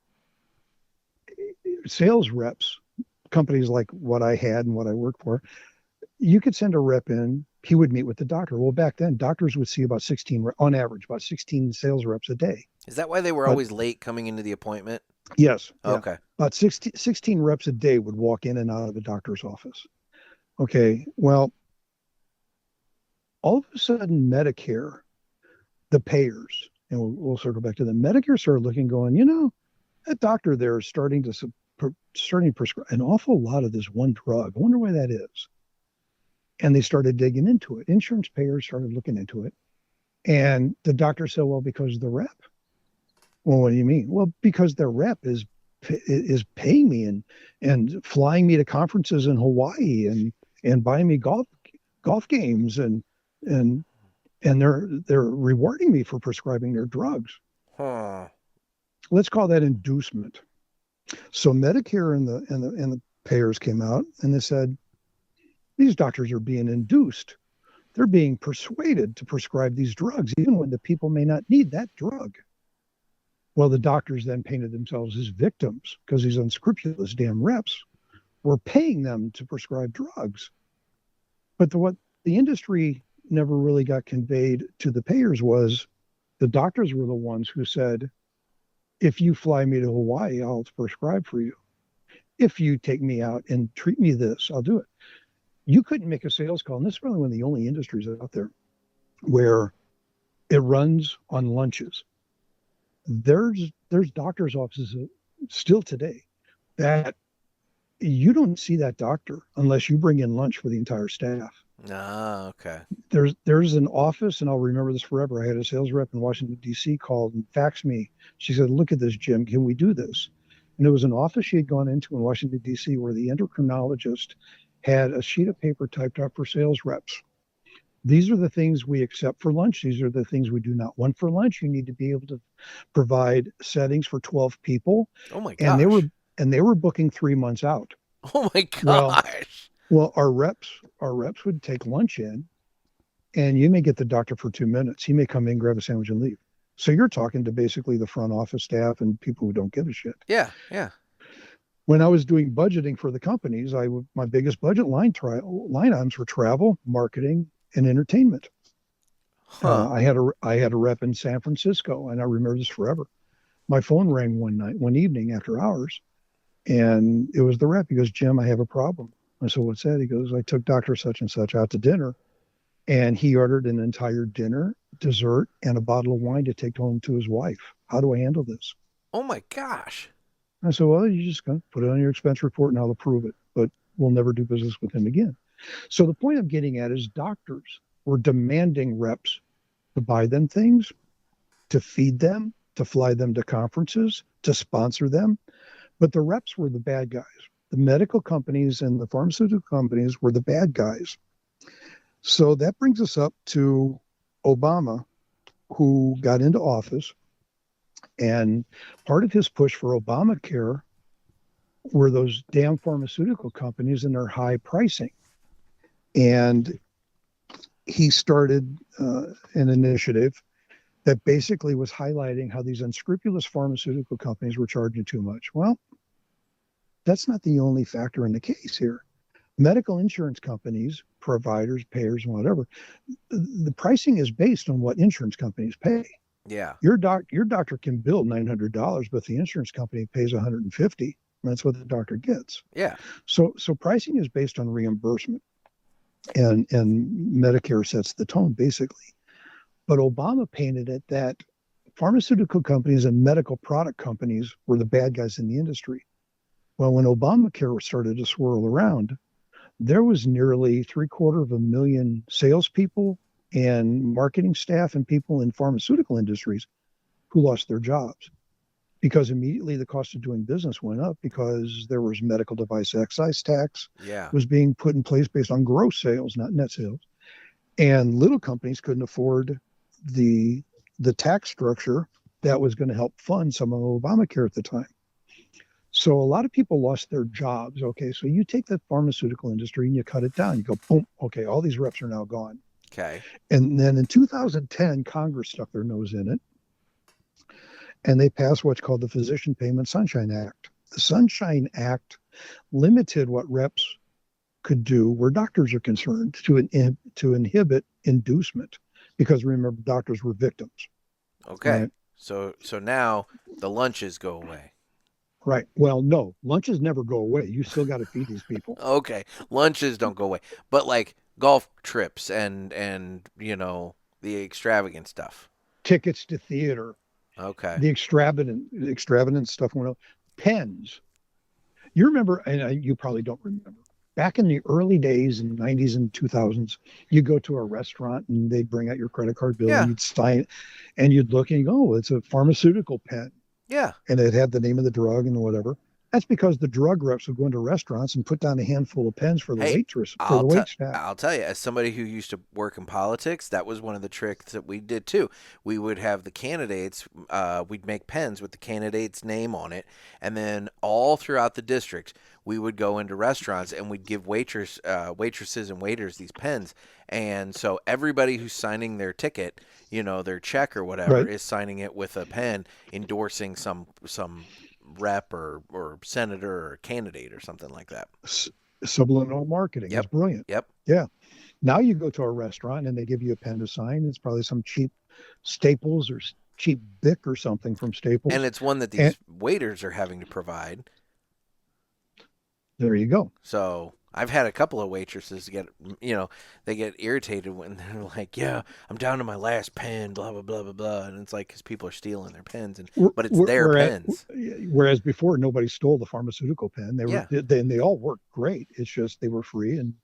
sales reps, companies like what I had and what I worked for, you could send a rep in, he would meet with the doctor. Well, back then, doctors would see about 16, on average, about 16 sales reps a day. Is that why they were always late coming into the appointment? Yes. Okay. Yeah. About 16 reps a day would walk in and out of the doctor's office. Okay. Well, all of a sudden, Medicare, the payers, and we'll circle back to them, Medicare started looking, going, that doctor there is starting to prescribe an awful lot of this one drug. I wonder why that is. And they started digging into it. Insurance payers started looking into it. And the doctor said, well, because of the rep. Well, what do you mean? Well, because their rep is paying me and flying me to conferences in Hawaii and buying me golf games and they're rewarding me for prescribing their drugs. Huh. Let's call that inducement. So Medicare and the payers came out and they said, these doctors are being induced. They're being persuaded to prescribe these drugs, even when the people may not need that drug. Well, the doctors then painted themselves as victims because these unscrupulous damn reps were paying them to prescribe drugs. But what the industry never really got conveyed to the payers was the doctors were the ones who said, if you fly me to Hawaii, I'll prescribe for you. If you take me out and treat me this, I'll do it. You couldn't make a sales call, and this is probably one of the only industries out there where it runs on lunches. There's doctors' offices still today that you don't see that doctor unless you bring in lunch for the entire staff. Ah, okay. There's an office, and I'll remember this forever. I had a sales rep in Washington, D.C. called and faxed me. She said, look at this, Jim. Can we do this? And it was an office she had gone into in Washington, D.C., where the endocrinologist had a sheet of paper typed up for sales reps. These are the things we accept for lunch. These are the things we do not want for lunch. You need to be able to provide settings for 12 people. Oh my gosh. And they were booking 3 months out. Oh my gosh. Well, our reps would take lunch in, and you may get the doctor for 2 minutes. He may come in, grab a sandwich, and leave. So you're talking to basically the front office staff and people who don't give a shit. Yeah, yeah. When I was doing budgeting for the companies, my biggest budget line items were travel, marketing, and entertainment. Huh. I had a rep in San Francisco, and I remember this forever. My phone rang one evening after hours, and it was the rep. He goes, Jim, I have a problem. I said, what's that? He goes, I took Dr. Such and Such out to dinner, and he ordered an entire dinner, dessert, and a bottle of wine to take home to his wife. How do I handle this? Oh my gosh. I said, well, you just gonna put it on your expense report and I'll approve it, but we'll never do business with him again. So the point I'm getting at is doctors were demanding reps to buy them things, to feed them, to fly them to conferences, to sponsor them. But the reps were the bad guys. The medical companies and the pharmaceutical companies were the bad guys. So that brings us up to Obama, who got into office. And part of his push for Obamacare were those damn pharmaceutical companies and their high pricing. And he started an initiative that basically was highlighting how these unscrupulous pharmaceutical companies were charging too much. Well, that's not the only factor in the case here. Medical insurance companies, providers, payers, and whatever, the pricing is based on what insurance companies pay. Yeah. Your doctor can bill $900, but the insurance company pays $150. That's what the doctor gets. Yeah. So pricing is based on reimbursement, and Medicare sets the tone basically. But Obama painted it that pharmaceutical companies and medical product companies were the bad guys in the industry. Well, when Obamacare started to swirl around, there was nearly 750,000 salespeople and marketing staff and people in pharmaceutical industries who lost their jobs because immediately the cost of doing business went up because there was medical device excise tax was being put in place based on gross sales, not net sales. And little companies couldn't afford the tax structure that was going to help fund some of Obamacare at the time. So a lot of people lost their jobs. Okay, so you take the pharmaceutical industry and you cut it down. You go, boom, okay, all these reps are now gone. Okay. And then in 2010, Congress stuck their nose in it, and they passed what's called the Physician Payment Sunshine Act. The Sunshine Act limited what reps could do where doctors are concerned to inhibit inducement, because remember, doctors were victims. Okay. Right? So now the lunches go away. Right. Well, no, lunches never go away. You still got to feed these people. Okay. Lunches don't go away. But like golf trips and the extravagant stuff. Tickets to theater. Okay. The extravagant stuff went up. Pens. You remember, and you probably don't remember, back in the early days in the 90s and 2000s, you go to a restaurant and they'd bring out your credit card bill and you'd sign it, and you'd look and you go, oh, it's a pharmaceutical pen. Yeah. And it had the name of the drug and whatever. That's because the drug reps would go into restaurants and put down a handful of pens for the waitress, for the wait staff. I'll tell you, as somebody who used to work in politics, that was one of the tricks that we did too. We would have the candidates, we'd make pens with the candidate's name on it, and then all throughout the district, we would go into restaurants and we'd give waitresses and waiters these pens. And so everybody who's signing their ticket, their check or whatever, is signing it with a pen endorsing some rep or senator or candidate or something like that. Subliminal marketing is brilliant. Yep. Yeah. Now you go to a restaurant and they give you a pen to sign. It's probably some cheap Staples or cheap Bic or something from Staples. And it's one that these waiters are having to provide. There you go. So I've had a couple of waitresses they get irritated when they're like, yeah, I'm down to my last pen, blah, blah, blah, blah, blah. And it's like, because people are stealing their pens, but it's their pens. Whereas before, nobody stole the pharmaceutical pen. They all worked great. It's just they were free. And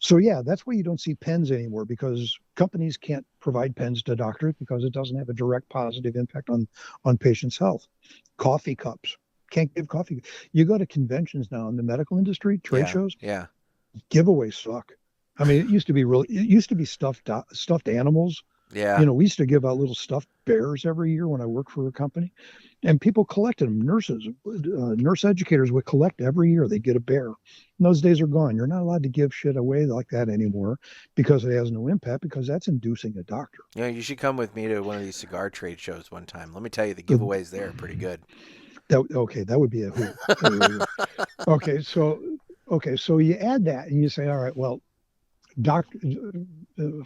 so, that's why you don't see pens anymore, because companies can't provide pens to doctors because it doesn't have a direct positive impact on patients' health. Coffee cups. Can't give coffee. You go to conventions now in the medical industry, trade shows. Yeah. Giveaways suck. I mean, it used to be stuffed animals. Yeah. We used to give out little stuffed bears every year when I worked for a company, and people collected them. Nurse educators would collect every year. They'd get a bear. And those days are gone. You're not allowed to give shit away like that anymore because it has no impact, because that's inducing a doctor. You should come with me to one of these cigar trade shows one time. Let me tell you, the giveaways there are pretty good. That would be a hoot. So you add that and you say, all right, well,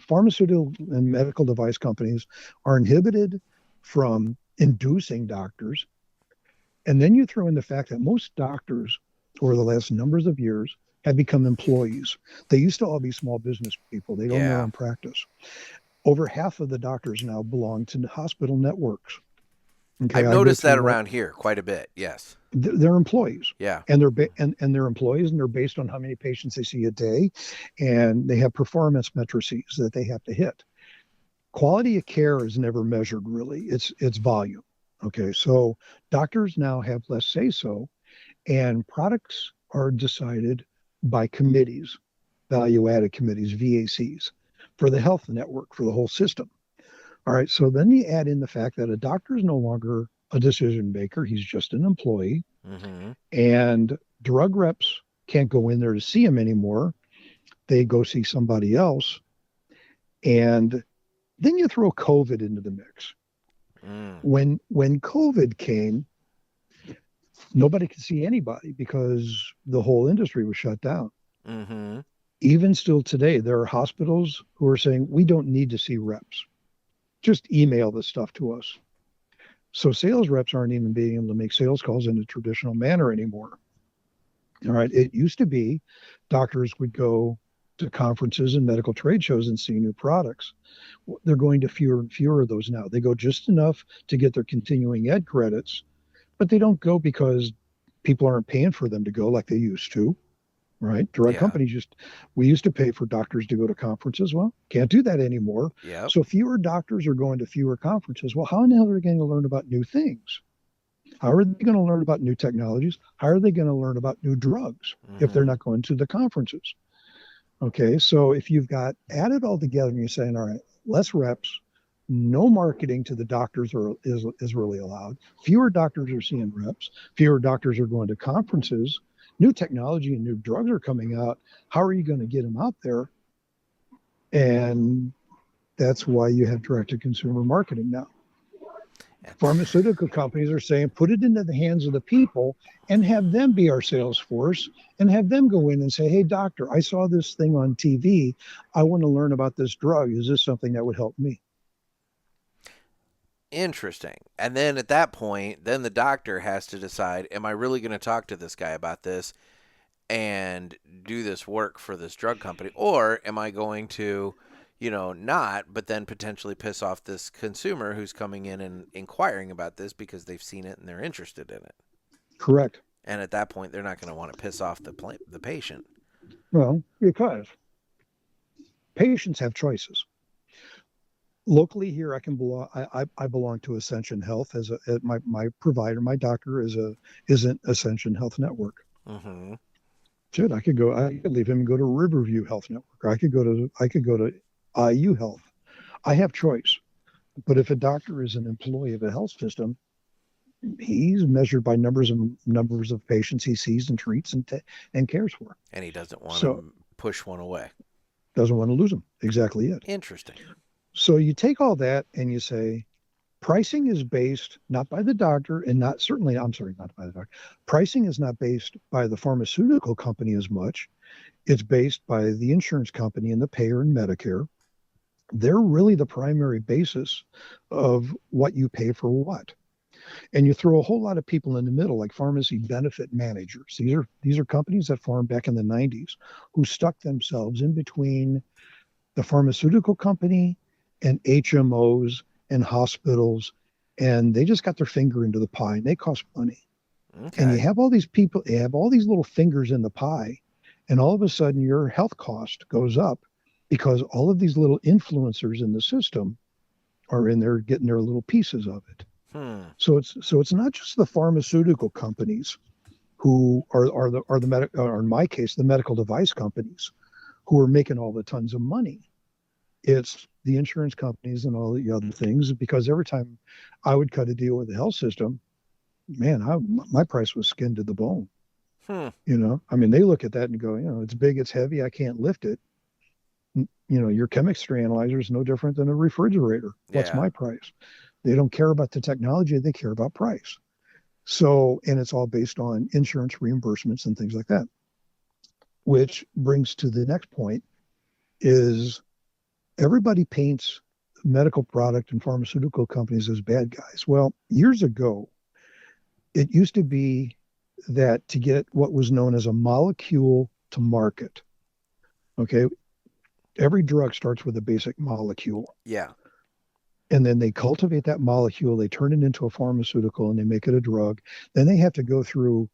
pharmaceutical and medical device companies are inhibited from inducing doctors. And then you throw in the fact that most doctors over the last numbers of years have become employees. They used to all be small business people. They don't know in practice. Over half of the doctors now belong to hospital networks. Okay, I've noticed that around here quite a bit. Yes, they're employees. Yeah, and they're employees, and they're based on how many patients they see a day, and they have performance matrices that they have to hit. Quality of care is never measured really. It's volume. Okay, so doctors now have less say so, and products are decided by committees, value-added committees, VACs, for the health network, for the whole system. All right, so then you add in the fact that a doctor is no longer a decision maker. He's just an employee. Mm-hmm. And drug reps can't go in there to see him anymore. They go see somebody else. And then you throw COVID into the mix. Mm. When COVID came, nobody could see anybody because the whole industry was shut down. Mm-hmm. Even still today, there are hospitals who are saying, we don't need to see reps. Just email this stuff to us. So sales reps aren't even being able to make sales calls in a traditional manner anymore. All right. It used to be doctors would go to conferences and medical trade shows and see new products. They're going to fewer and fewer of those now. They go just enough to get their continuing ed credits, but they don't go because people aren't paying for them to go like they used to. Right. Drug Yeah. companies we used to pay for doctors to go to conferences. Well, can't do that anymore. Yep. So fewer doctors are going to fewer conferences. Well, how in the hell are they going to learn about new things? How are they going to learn about new technologies? How are they going to learn about new drugs if they're not going to the conferences? Okay. So if you've got added all together and you're saying, all right, less reps, no marketing to the doctors is really allowed. Fewer doctors are seeing reps. Fewer doctors are going to conferences. New technology and new drugs are coming out. How are you going to get them out there? And that's why you have direct-to-consumer marketing now. Pharmaceutical companies are saying, put it into the hands of the people and have them be our sales force and have them go in and say, hey, doctor, I saw this thing on TV. I want to learn about this drug. Is this something that would help me? Interesting. And then at that point, then the doctor has to decide, am I really going to talk to this guy about this and do this work for this drug company? Or am I going to, not, but then potentially piss off this consumer who's coming in and inquiring about this because they've seen it and they're interested in it? Correct. And at that point, they're not going to want to piss off the patient. Well, because patients have choices. Locally here, I can belong. I belong to Ascension Health as my provider. My doctor is an Ascension Health Network. Mm-hmm. Shit, I could leave him and go to Riverview Health Network. I could go to IU Health. I have choice. But if a doctor is an employee of a health system, he's measured by numbers of patients he sees and treats and cares for. And he doesn't want to push one away. Doesn't want to lose them. Exactly it. Interesting. So you take all that and you say, pricing is based not by the doctor and not by the doctor. Pricing is not based by the pharmaceutical company as much. It's based by the insurance company and the payer and Medicare. They're really the primary basis of what you pay for what. And you throw a whole lot of people in the middle, like pharmacy benefit managers. These are companies that formed back in the 90s who stuck themselves in between the pharmaceutical company and HMOs and hospitals, and they just got their finger into the pie, and they cost money. Okay. And you have all these people, you have all these little fingers in the pie, and all of a sudden your health cost goes up because all of these little influencers in the system are in there getting their little pieces of it. So it's not just the pharmaceutical companies who are in my case the medical device companies who are making all the tons of money. It's the insurance companies and all the other things, because every time I would cut a deal with the health system, man, my price was skinned to the bone. I mean, they look at that and go, it's big, it's heavy, I can't lift it. Your chemistry analyzer is no different than a refrigerator. What's my price? They don't care about the technology, they care about price. So, and it's all based on insurance reimbursements and things like that. Which brings to the next point is everybody paints medical product and pharmaceutical companies as bad guys. Well, years ago, it used to be that to get what was known as a molecule to market, okay, every drug starts with a basic molecule. Yeah. And then they cultivate that molecule, they turn it into a pharmaceutical, and they make it a drug. Then they have to go through,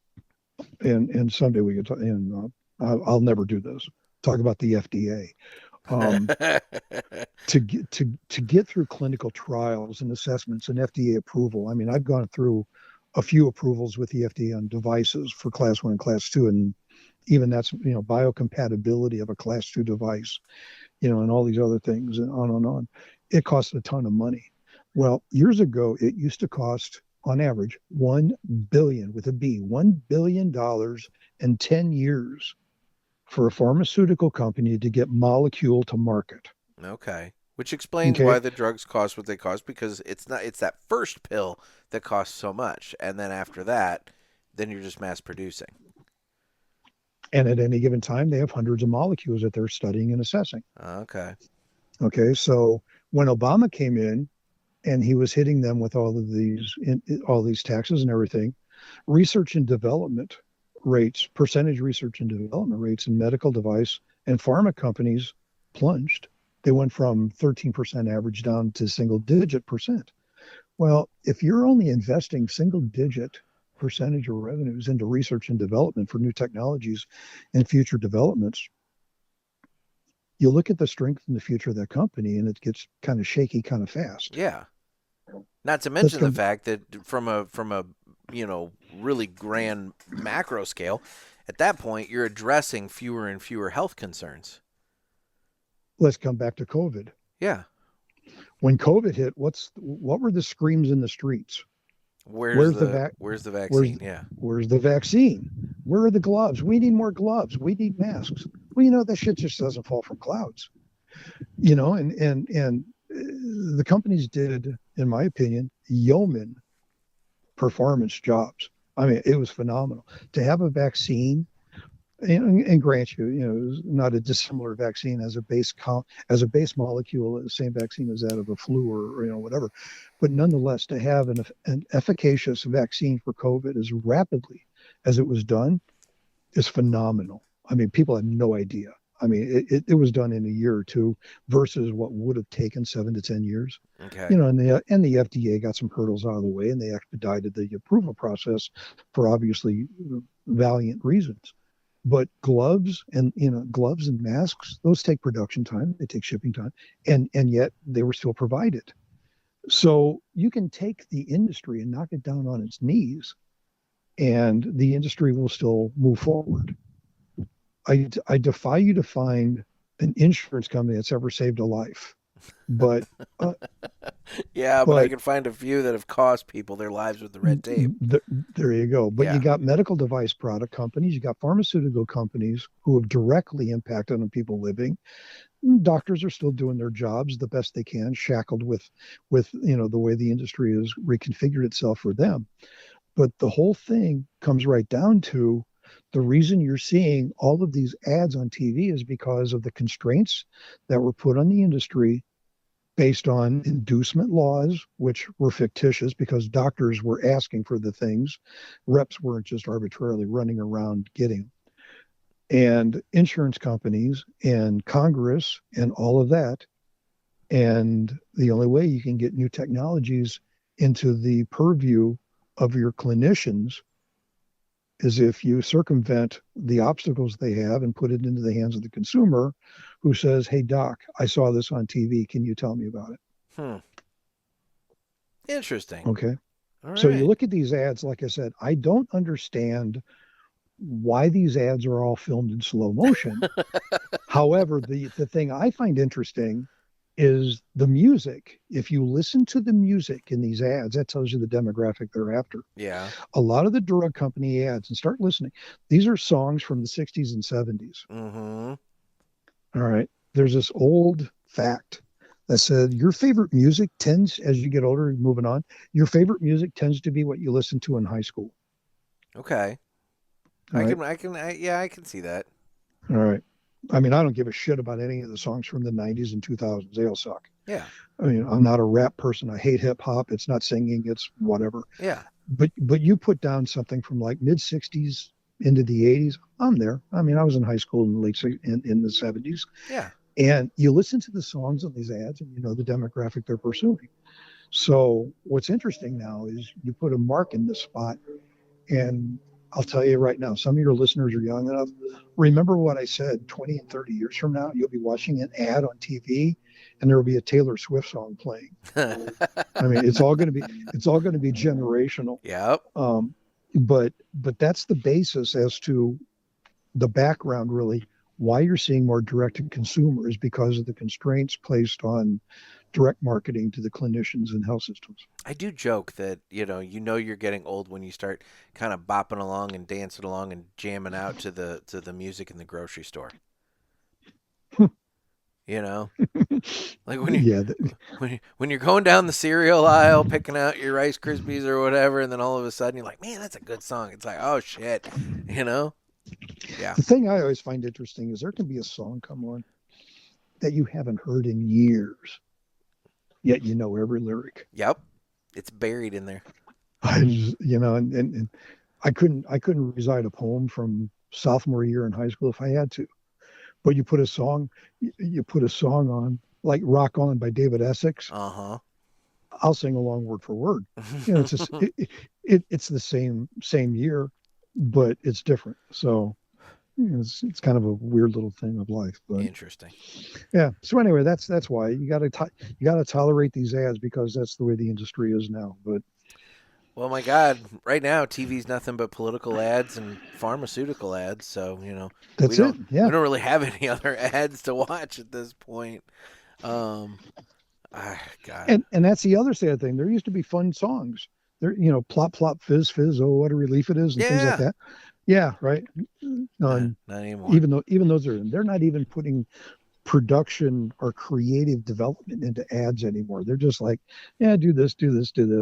and someday we could talk, and I'll never do this, talk about the FDA. To get through clinical trials and assessments and FDA approval. I mean, I've gone through a few approvals with the FDA on devices for class 1 and class 2, and even that's biocompatibility of a class 2 device, and all these other things, and on and on. It costs a ton of money. Well, years ago, it used to cost on average, $1 billion with a B, $1 billion in 10 years for a pharmaceutical company to get molecule to market. Okay. Which explains Okay. why the drugs cost what they cost, because it's that first pill that costs so much. And then after that, then you're just mass producing. And at any given time, they have hundreds of molecules that they're studying and assessing. Okay. Okay. So when Obama came in and he was hitting them with all these taxes and everything, research and development rates, percentage research and development rates in medical device and pharma companies plunged. They went from 13% average down to single digit percent. Well, if you're only investing single digit percentage of revenues into research and development for new technologies and future developments, you look at the strength and the future of that company and it gets kind of shaky kind of fast. Yeah. Not to mention the fact that from a really grand macro scale, at that point you're addressing fewer and fewer health concerns. Let's come back to COVID. Yeah. When COVID hit, what were the screams in the streets? Where's the vaccine? Where's the vaccine? Where are the gloves? We need more gloves. We need masks. Well, that shit just doesn't fall from clouds. And the companies did, in my opinion, yeoman performance jobs. I mean, it was phenomenal to have a vaccine. And grant you, it was not a dissimilar vaccine as a base molecule, the same vaccine as that of a flu or whatever. But nonetheless, to have an efficacious vaccine for COVID as rapidly as it was done is phenomenal. I mean, people had no idea. I mean, it was done in a year or two versus what would have taken 7 to 10 years. Okay. And the FDA got some hurdles out of the way and they expedited the approval process for obviously valiant reasons. But gloves and masks, those take production time, they take shipping time, and yet they were still provided. So you can take the industry and knock it down on its knees, and the industry will still move forward. I defy you to find an insurance company that's ever saved a life. But yeah, but I can find a few that have cost people their lives with the red tape. There you go. But You got medical device product companies, you got pharmaceutical companies who have directly impacted on people living. Doctors are still doing their jobs the best they can, shackled with the way the industry has reconfigured itself for them. But the whole thing comes right down to the reason you're seeing all of these ads on TV is because of the constraints that were put on the industry based on inducement laws, which were fictitious because doctors were asking for the things. Reps weren't just arbitrarily running around getting them. And insurance companies and Congress and all of that. And the only way you can get new technologies into the purview of your clinicians is if you circumvent the obstacles they have and put it into the hands of the consumer who says, hey, doc, I saw this on TV. Can you tell me about it? Interesting. Okay. All right. So you look at these ads, like I said, I don't understand why these ads are all filmed in slow motion. However, the thing I find interesting is the music. If you listen to the music in these ads, that tells you the demographic they're after. Yeah. A lot of the drug company ads, and start listening, these are songs from the 60s and 70s. Mm-hmm. All right. There's this old fact that said your favorite music tends, as you get older, moving on, your favorite music tends to be what you listen to in high school. Okay. I can see that. All right. I mean, I don't give a shit about any of the songs from the 90s and 2000s. They all suck. Yeah. I mean, I'm not a rap person. I hate hip hop. It's not singing. It's whatever. Yeah. But you put down something from like mid 60s into the 80s. I'm there. I mean, I was in high school in the 70s. Yeah. And you listen to the songs on these ads and you know the demographic they're pursuing. So what's interesting now is you put a mark in this spot, and I'll tell you right now, some of your listeners are young enough. Remember what I said 20 and 30 years from now, you'll be watching an ad on TV and there will be a Taylor Swift song playing. I mean, it's all going to be generational. Yep. But that's the basis as to the background, really, why you're seeing more direct to consumer is because of the constraints placed on direct marketing to the clinicians and health systems. I do joke that, you're getting old when you start kind of bopping along and dancing along and jamming out to the music in the grocery store. Like when you're going down the cereal aisle picking out your Rice Krispies or whatever, and then all of a sudden you're like, man, that's a good song. It's like, oh shit, Yeah. The thing I always find interesting is there can be a song come on that you haven't heard in years, yet you know every lyric. Yep, it's buried in there. And I couldn't recite a poem from sophomore year in high school if I had to. But you put a song on, like "Rock On" by David Essex. Uh-huh. I'll sing along word for word. It's just it's the same year, but it's different. So it's kind of a weird little thing of life. But interesting. Yeah. So anyway, that's why you got to tolerate these ads, because that's the way the industry is now. But well, my God, right now TV's nothing but political ads and pharmaceutical ads. So, that's it. Yeah. We don't really have any other ads to watch at this point. God. And that's the other sad thing. There used to be fun songs. There, plop, plop, fizz, fizz, oh, what a relief it is, and things like that. Yeah, right. Not anymore. Even those they're not even putting production or creative development into ads anymore. They're just like, yeah, do this,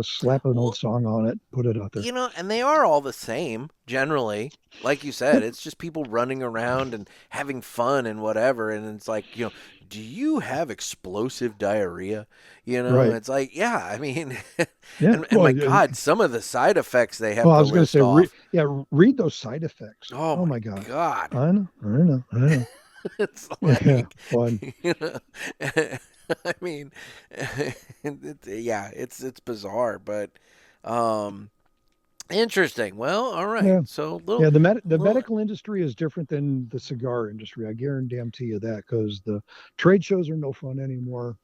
slap an old song on it, put it out there. And they are all the same generally. Like you said, it's just people running around and having fun and whatever. And it's like, do you have explosive diarrhea? Right. It's like, yeah, I mean, yeah. and my God, some of the side effects they have. Well, I was going to say, read those side effects. Oh my God. I know. It's like, fun. I mean, it's bizarre, but interesting. Well, all right. Yeah. So the medical industry is different than the cigar industry. I guarantee you that, because the trade shows are no fun anymore.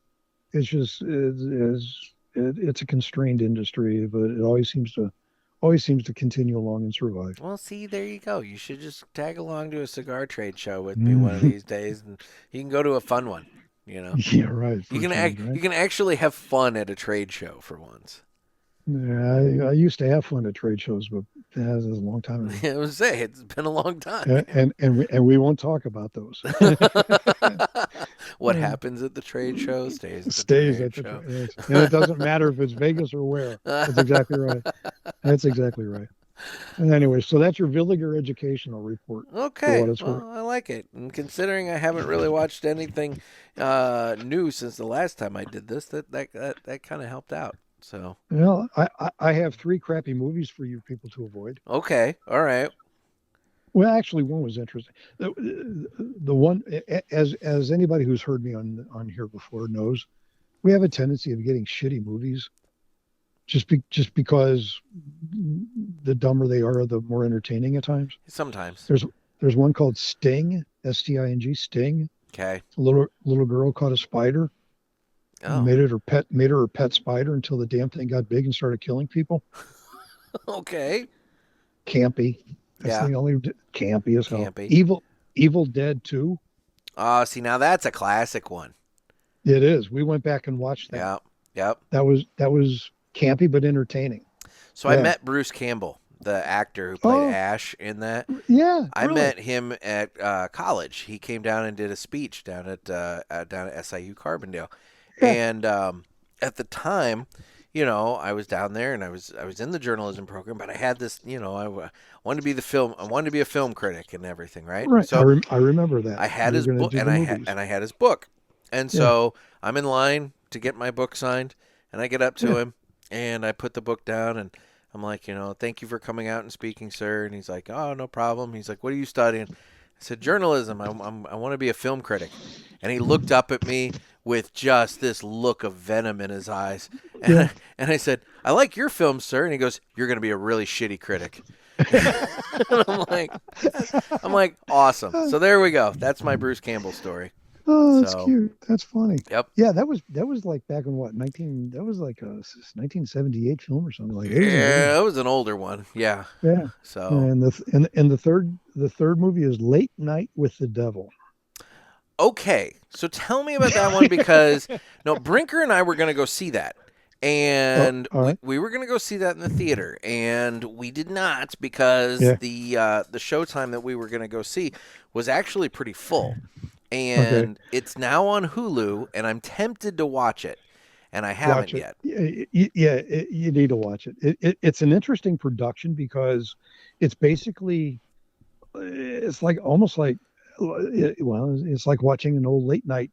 It's just it's a constrained industry, but it always seems to continue along and survive. Well, see, there you go. You should just tag along to a cigar trade show with me one of these days, and you can go to a fun one. Yeah, right. You can actually have fun at a trade show for once. Yeah, I used to have fun at trade shows, but that was a long time ago. I was say it's been a long time, and we won't talk about those. What happens at the trade show stays at the show. And it doesn't matter if it's Vegas or where. That's exactly right. And anyway, so that's your Villiger educational report. Okay, well, I like it. And considering I haven't really watched anything new since the last time I did this, that kind of helped out. So, well, I have 3 crappy movies for you people to avoid. Okay, all right. Well, actually, one was interesting. The one, as anybody who's heard me on here before knows, we have a tendency of getting shitty movies, just because the dumber they are, the more entertaining at times. Sometimes there's one called Sting, Sting, Sting. Okay. A little girl caught a spider. Oh. Made her her pet spider until the damn thing got big and started killing people. Okay. Campy. That's the only campy as hell. Campy. Evil Dead 2. See, now that's a classic one. It is. We went back and watched that. Yep. That was campy but entertaining. So I met Bruce Campbell, the actor who played Ash in that. Yeah. I met him at college. He came down and did a speech down at SIU Carbondale. Yeah. And at the time, I was down there and I was in the journalism program, but I had this, I wanted to be a film critic and everything, right? Right. So I remember that. I had his book and I had his book. And so I'm in line to get my book signed, and I get up to him and I put the book down and I'm like, thank you for coming out and speaking, sir. And he's like, oh, no problem. He's like, what are you studying? I said, journalism. I want to be a film critic. And he looked up at me with just this look of venom in his eyes. And, I said, I like your film, sir. And he goes, you're going to be a really shitty critic. And I'm like, awesome. So there we go. That's my Bruce Campbell story. Oh, that's cute. That's funny. Yep. Yeah, that was like back in what, that was like a 1978 film or something like that. Yeah, it was an older one. Yeah. Yeah. So and the third movie is Late Night with the Devil. Okay, so tell me about that one because no, Brinker and I were going to go see that, and all right. we were going to go see that in the theater, and we did not because Yeah. the showtime that we were going to go see was actually pretty full, and it's now on Hulu, and I'm tempted to watch it, and I haven't Watch it. yet. Yeah, you need to watch it. It's an interesting production because it's basically it's like almost like it's like watching an old late night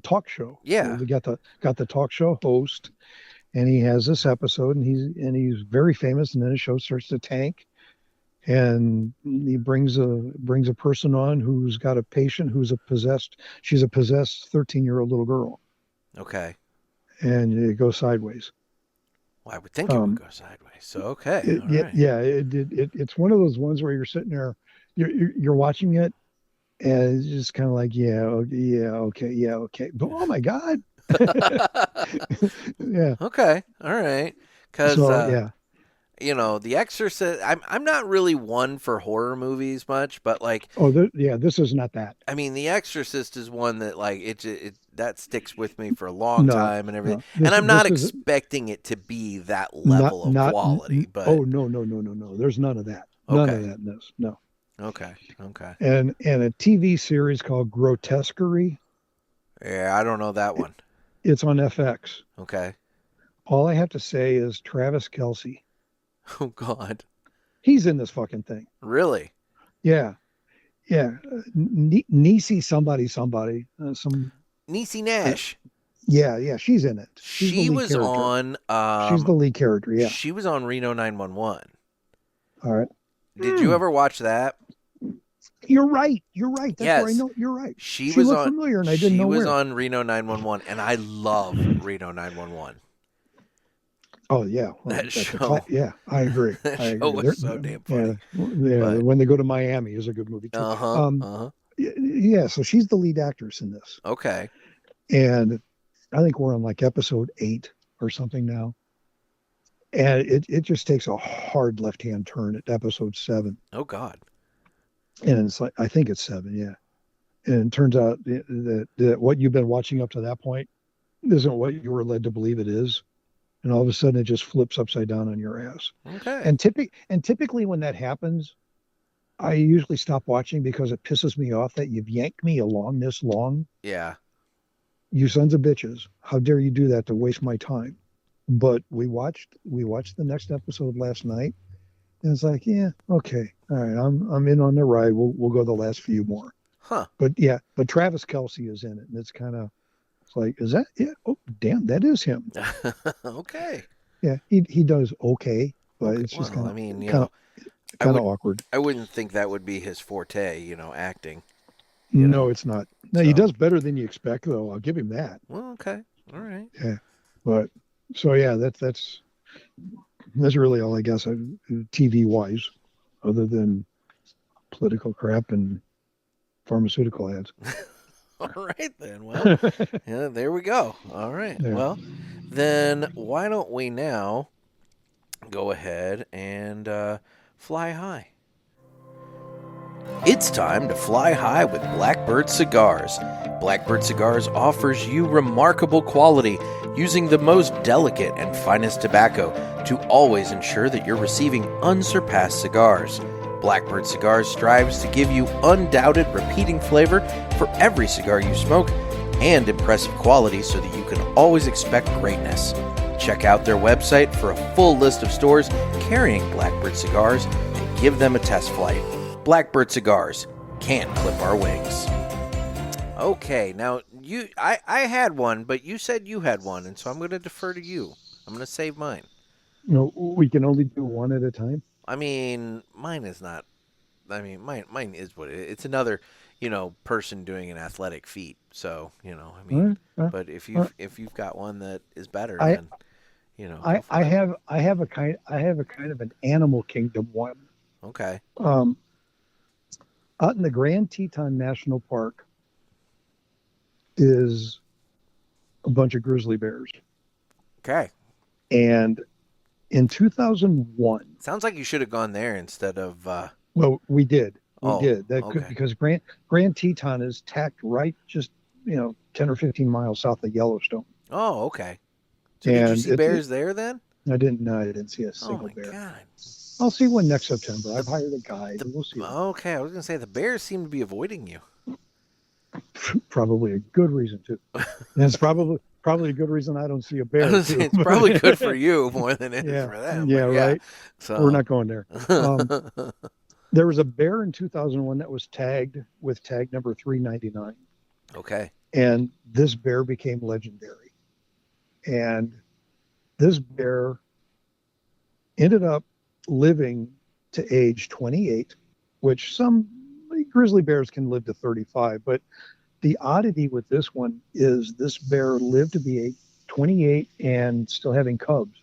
talk show. Yeah. We got the talk show host, and he has this episode, and he's very famous, and then the show starts to tank, and he brings a person on who's got a patient she's a possessed 13-year-old little girl, Okay. and it goes sideways. Well, I would think it would go sideways. So okay, all right. Yeah, it's one of those ones where you're sitting there, you're watching it, and it's just kind of like, yeah, okay, but oh my God. Yeah. Okay, all right. Because So you know, The Exorcist. I'm not really one for horror movies much, but like, this is not that. I mean, The Exorcist is one that like it that sticks with me for a long time and everything. No. And I'm not This is expecting it to be that level of quality. But no. There's none of that. None of that in this. No. Okay. And a TV series called Grotesquerie. Yeah, I don't know that one. It's on FX. Okay. All I have to say is Travis Kelce. Oh God. He's in this fucking thing. Really? Yeah. Niecy somebody. Some. Niecy Nash. Yeah. She's in it. She was on. She's the lead character. Yeah. She was on Reno 911. All right. Did you ever watch that? You're right. That's Yes. where I know. You're right. She was on familiar, and I didn't know She was where. on Reno 911, and I love Reno 911. Oh yeah, That show. Yeah, I agree. That show was so damn funny. Yeah, But- when they go to Miami is a good movie too. Yeah, so she's the lead actress in this, Okay. and I think we're on like episode 8 or something now, and it just takes a hard left-hand turn at episode 7, Oh God. and it's like I think it's 7, yeah, and it turns out that what you've been watching up to that point isn't what you were led to believe it is. And all of a sudden, it just flips upside down on your ass. Okay. And typically, when that happens, I usually stop watching because it pisses me off that you've yanked me along this long. Yeah. You sons of bitches! How dare you do that to waste my time? But we watched the next episode last night, and it's like, yeah, okay, all right, I'm in on the ride. We'll go the last few more. Huh. But Travis Kelce is in it, and it's kind of. Like, is that? Yeah. Oh, damn, that is him. Okay. Yeah, he does okay, but it's just Well, kind I mean, of awkward. I wouldn't think that would be his forte, acting. No, it's not. No, he So- does better than you expect, though. I'll give him that. Well, okay. All right. Yeah, but so yeah, that's really all I guess TV wise, other than political crap and pharmaceutical ads. All right, then. Well, yeah, there we go. All right. Yeah. Well, then why don't we now go ahead and fly high? It's time to fly high with Blackbird Cigars. Blackbird Cigars offers you remarkable quality using the most delicate and finest tobacco to always ensure that you're receiving unsurpassed cigars. Blackbird Cigars strives to give you undoubted repeating flavor for every cigar you smoke and impressive quality so that you can always expect greatness. Check out their website for a full list of stores carrying Blackbird Cigars and give them a test flight. Blackbird Cigars can't clip our wings. Okay, now I had one, but you said you had one, and so I'm going to defer to you. I'm going to save mine. No, we can only do one at a time. I mean, mine is not. I mean, mine is what it is. It's another, person doing an athletic feat. So, I mean, but if you've got one that is better, then, I have a kind of an animal kingdom one. Okay. Out in the Grand Teton National Park is a bunch of grizzly bears, Okay. and in 2001. Sounds like you should have gone there instead of. Well, we did. We did that okay. because Grand Teton is tacked right just 10 or 15 miles south of Yellowstone. Oh, okay. So did you see bears there then? I didn't see a Oh single my bear. God. I'll see one next September. I've hired a guide. We'll see. Okay, I was gonna say the bears seem to be avoiding you. Probably a good reason to. And it's probably a good reason I don't see a bear. Too. It's probably good for you more than it is for them. Yeah, right. So We're not going there. There was a bear in 2001 that was tagged with tag number 399. Okay. And this bear became legendary. And this bear ended up living to age 28, which some grizzly bears can live to 35. But the oddity with this one is this bear lived to be 28 and still having cubs.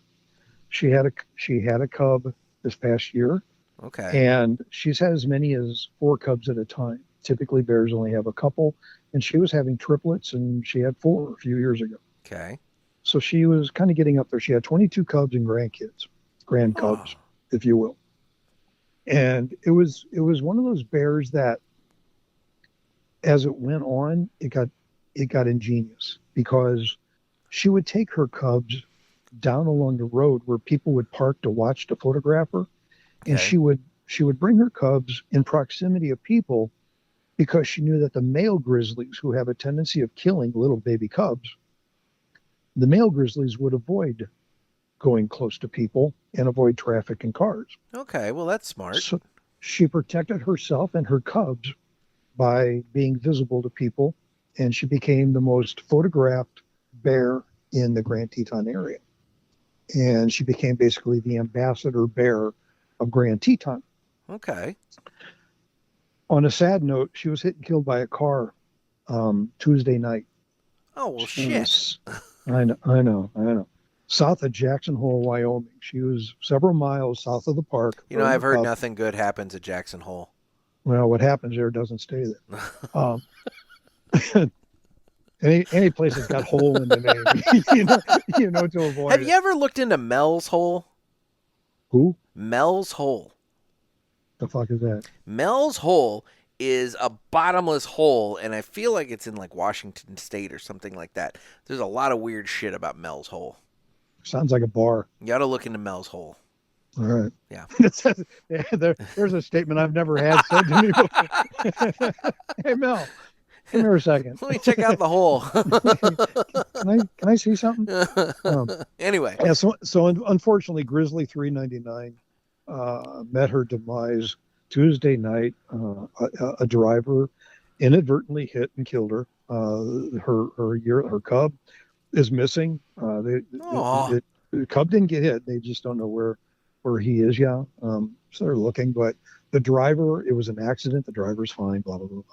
She had a cub this past year. Okay. And she's had as many as 4 cubs at a time. Typically, bears only have a couple. And she was having triplets, and she had 4 a few years ago. Okay. So she was kind of getting up there. She had 22 cubs and grand cubs, if you will. And it was one of those bears that, as it went on, it got ingenious, because she would take her cubs down along the road where people would park to watch to photograph her. And she would bring her cubs in proximity of people, because she knew that the male grizzlies, who have a tendency of killing little baby cubs, the male grizzlies would avoid going close to people and avoid traffic and cars. Okay, well, that's smart. So she protected herself and her cubs by being visible to people, and she became the most photographed bear in the Grand Teton area. And she became basically the ambassador bear of Grand Teton. Okay. On a sad note, she was hit and killed by a car Tuesday night. Oh, well, shit. I know. South of Jackson Hole, Wyoming. She was several miles south of the park. I've heard nothing good happens at Jackson Hole. Well, what happens there doesn't stay there. Any place that's got hole in the name, you know to avoid. Have you ever looked into Mel's Hole? Who? Mel's Hole. The fuck is that? Mel's Hole is a bottomless hole, and I feel like it's in like Washington State or something like that. There's a lot of weird shit about Mel's Hole. Sounds like a bar. You got to look into Mel's Hole. All right. Yeah. There's a statement I've never had said to me before. Hey, Mel, come here a second. Let me check out the hole. Can I see something? Anyway. Yeah. So unfortunately, Grizzly 399 met her demise Tuesday night. A driver inadvertently hit and killed her. Her cub is missing. The cub didn't get hit. They just don't know where he is. Yeah. So they're looking, but the driver, it was an accident. The driver's fine, blah, blah, blah.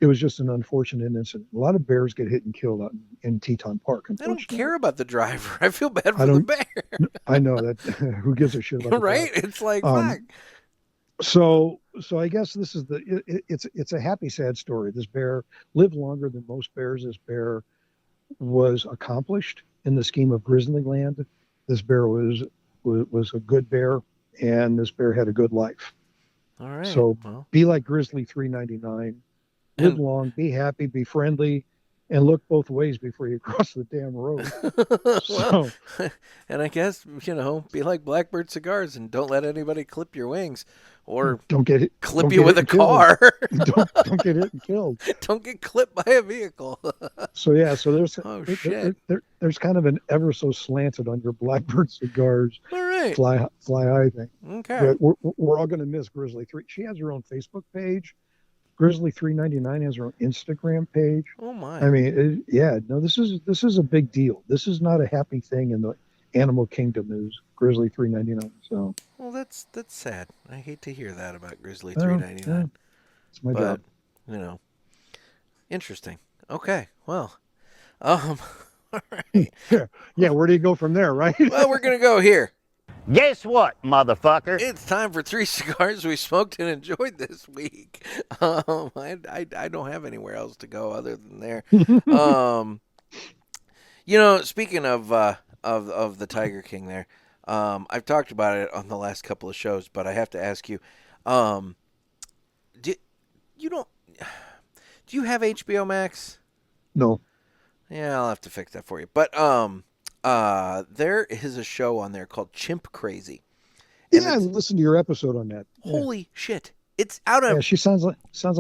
It was just an unfortunate incident. A lot of bears get hit and killed out in Teton Park. I don't care about the driver. I feel bad for the bear. I know that. Who gives a shit about the right? bear? It's like, fuck. So I guess this is it's a happy, sad story. This bear lived longer than most bears. This bear was accomplished in the scheme of grizzly land. This bear was a good bear, and this bear had a good life. All right. So be like Grizzly 399. Live long, be happy, be friendly, and look both ways before you cross the damn road. And I guess, be like Blackbird Cigars and don't let anybody clip your wings or clip you with a car. don't get hit and killed. Don't get clipped by a vehicle. So there's shit. There's kind of an ever so slanted on your Blackbird Cigars. All right. Fly high thing. Okay. We're all going to miss Grizzly 3. She has her own Facebook page. Grizzly 399 has her own Instagram page. Oh my! I mean, this is a big deal. This is not a happy thing in the animal kingdom. Is Grizzly 399? So. Well, that's sad. I hate to hear that about Grizzly 399. It's my job. Interesting. Okay. Well, all right. Yeah. Where do you go from there, right? Well, we're gonna go here. Guess what, motherfucker? It's time for 3 cigars we smoked and enjoyed this week. I don't have anywhere else to go other than there. Speaking of the Tiger King there, I've talked about it on the last couple of shows, but I have to ask you, you don't. Do you have HBO Max? No. Yeah, I'll have to fix that for you. But there is a show on there called Chimp Crazy. And Yeah, I listened to your episode on that. holy shit. It's out of Yeah, she sounds like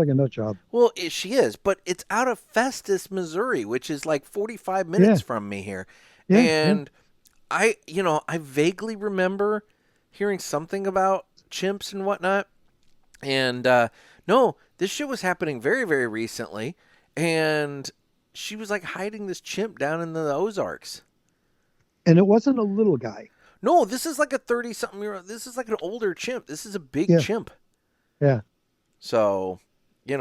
a nut job. well, she is, but it's out of Festus, Missouri, which is like 45 minutes from me here. Yeah, And I vaguely remember hearing something about chimps and whatnot. And no, this shit was happening very, very recently. And she was like hiding this chimp down in the Ozarks. And it wasn't a little guy. No, this is like a 30-something-year-old. This is like an older chimp. This is a big chimp. Yeah. So, it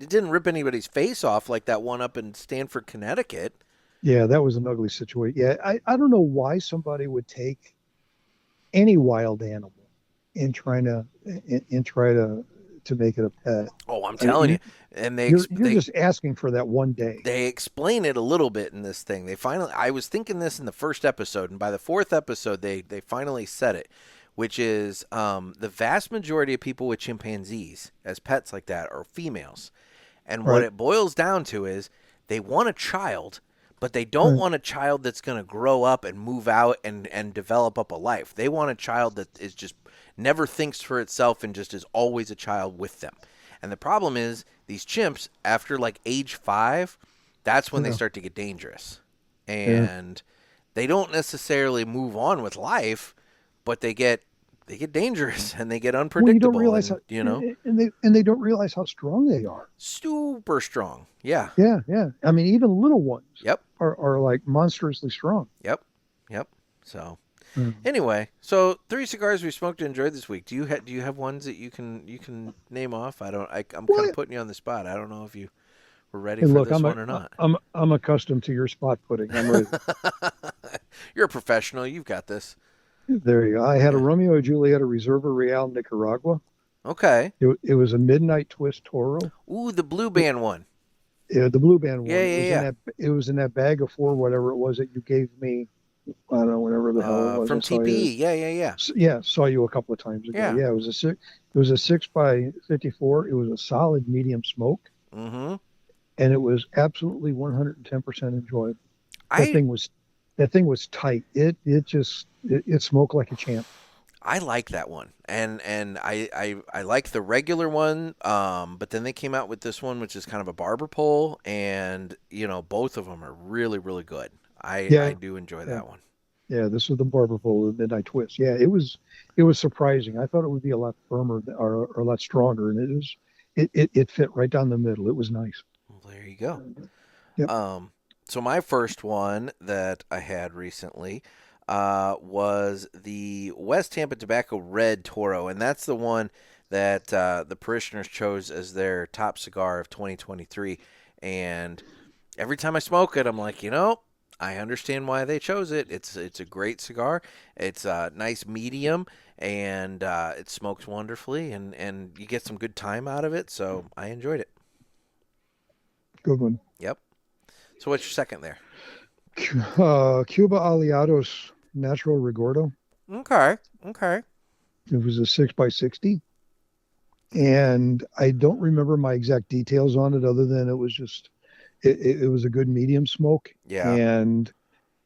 didn't rip anybody's face off like that one up in Stamford, Connecticut. Yeah, that was an ugly situation. Yeah, I don't know why somebody would take any wild animal and try to make it a pet. Oh, I'm telling you. And You're just asking for that one day. They explain it a little bit in this thing. I was thinking this in the first episode, and by the fourth episode, they finally said it, which is the vast majority of people with chimpanzees as pets like that are females. And what it boils down to is they want a child, but they don't want a child that's going to grow up and move out and develop up a life. They want a child that is just never thinks for itself and just is always a child with them. And the problem is these chimps, after like age 5, that's when they start to get dangerous. And they don't necessarily move on with life, but they get dangerous and they get unpredictable. Well, you don't realize and they don't realize how strong they are. Super strong. Yeah. Yeah. I mean, even little ones. Yep. Are like monstrously strong. Yep. So, anyway, so 3 cigars we smoked and enjoyed this week. Do you have ones that you can name off? I'm kind of putting you on the spot. I don't know if you were ready for this one or not. I'm accustomed to your spot putting. I'm ready. You're a professional. You've got this. There you go. I had a Romeo and Juliet, a Reserva Real Nicaragua. Okay. It was a Midnight Twist Toro. Ooh, the blue band one. Yeah, the blue band one. Yeah. It was in that bag of 4, whatever it was that you gave me. I don't know, whatever the hell it was. From TPE. Yeah. Yeah, saw you a couple of times ago. Yeah, it was a 6x54. It was a solid medium smoke. Mm-hmm. And it was absolutely 110% enjoyable. That thing was tight. It smoked like a champ. I like that one, and I like the regular one. But then they came out with this one, which is kind of a barber pole, and both of them are really, really good. I do enjoy that one. Yeah, this was the barber pole, the Midnight Twist. Yeah, it was surprising. I thought it would be a lot firmer or a lot stronger, and it fit right down the middle. It was nice. Well, there you go. Yep. So my first one that I had recently was the West Tampa Tobacco Red Toro, and that's the one that the parishioners chose as their top cigar of 2023. And every time I smoke it, I'm like, I understand why they chose it. It's a great cigar. It's a nice medium, and it smokes wonderfully, and you get some good time out of it. So I enjoyed it. Good one. Yep. So what's your second there? Cuba Aliados Natural Rigordo. Okay. It was a 6x60. And I don't remember my exact details on it other than it was just, it was a good medium smoke. Yeah. And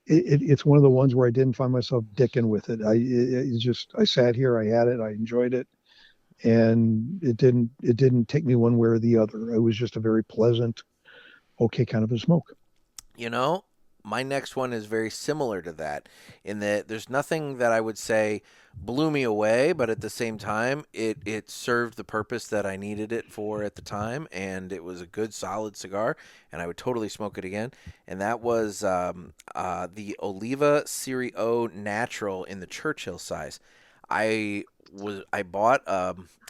it's one of the ones where I didn't find myself dicking with it. I sat here, I had it, I enjoyed it. And it didn't take me one way or the other. It was just a very pleasant, okay kind of a smoke. My next one is very similar to that in that there's nothing that I would say blew me away, but at the same time, it served the purpose that I needed it for at the time, and it was a good, solid cigar, and I would totally smoke it again. And that was the Oliva Serie O Natural in the Churchill size. I bought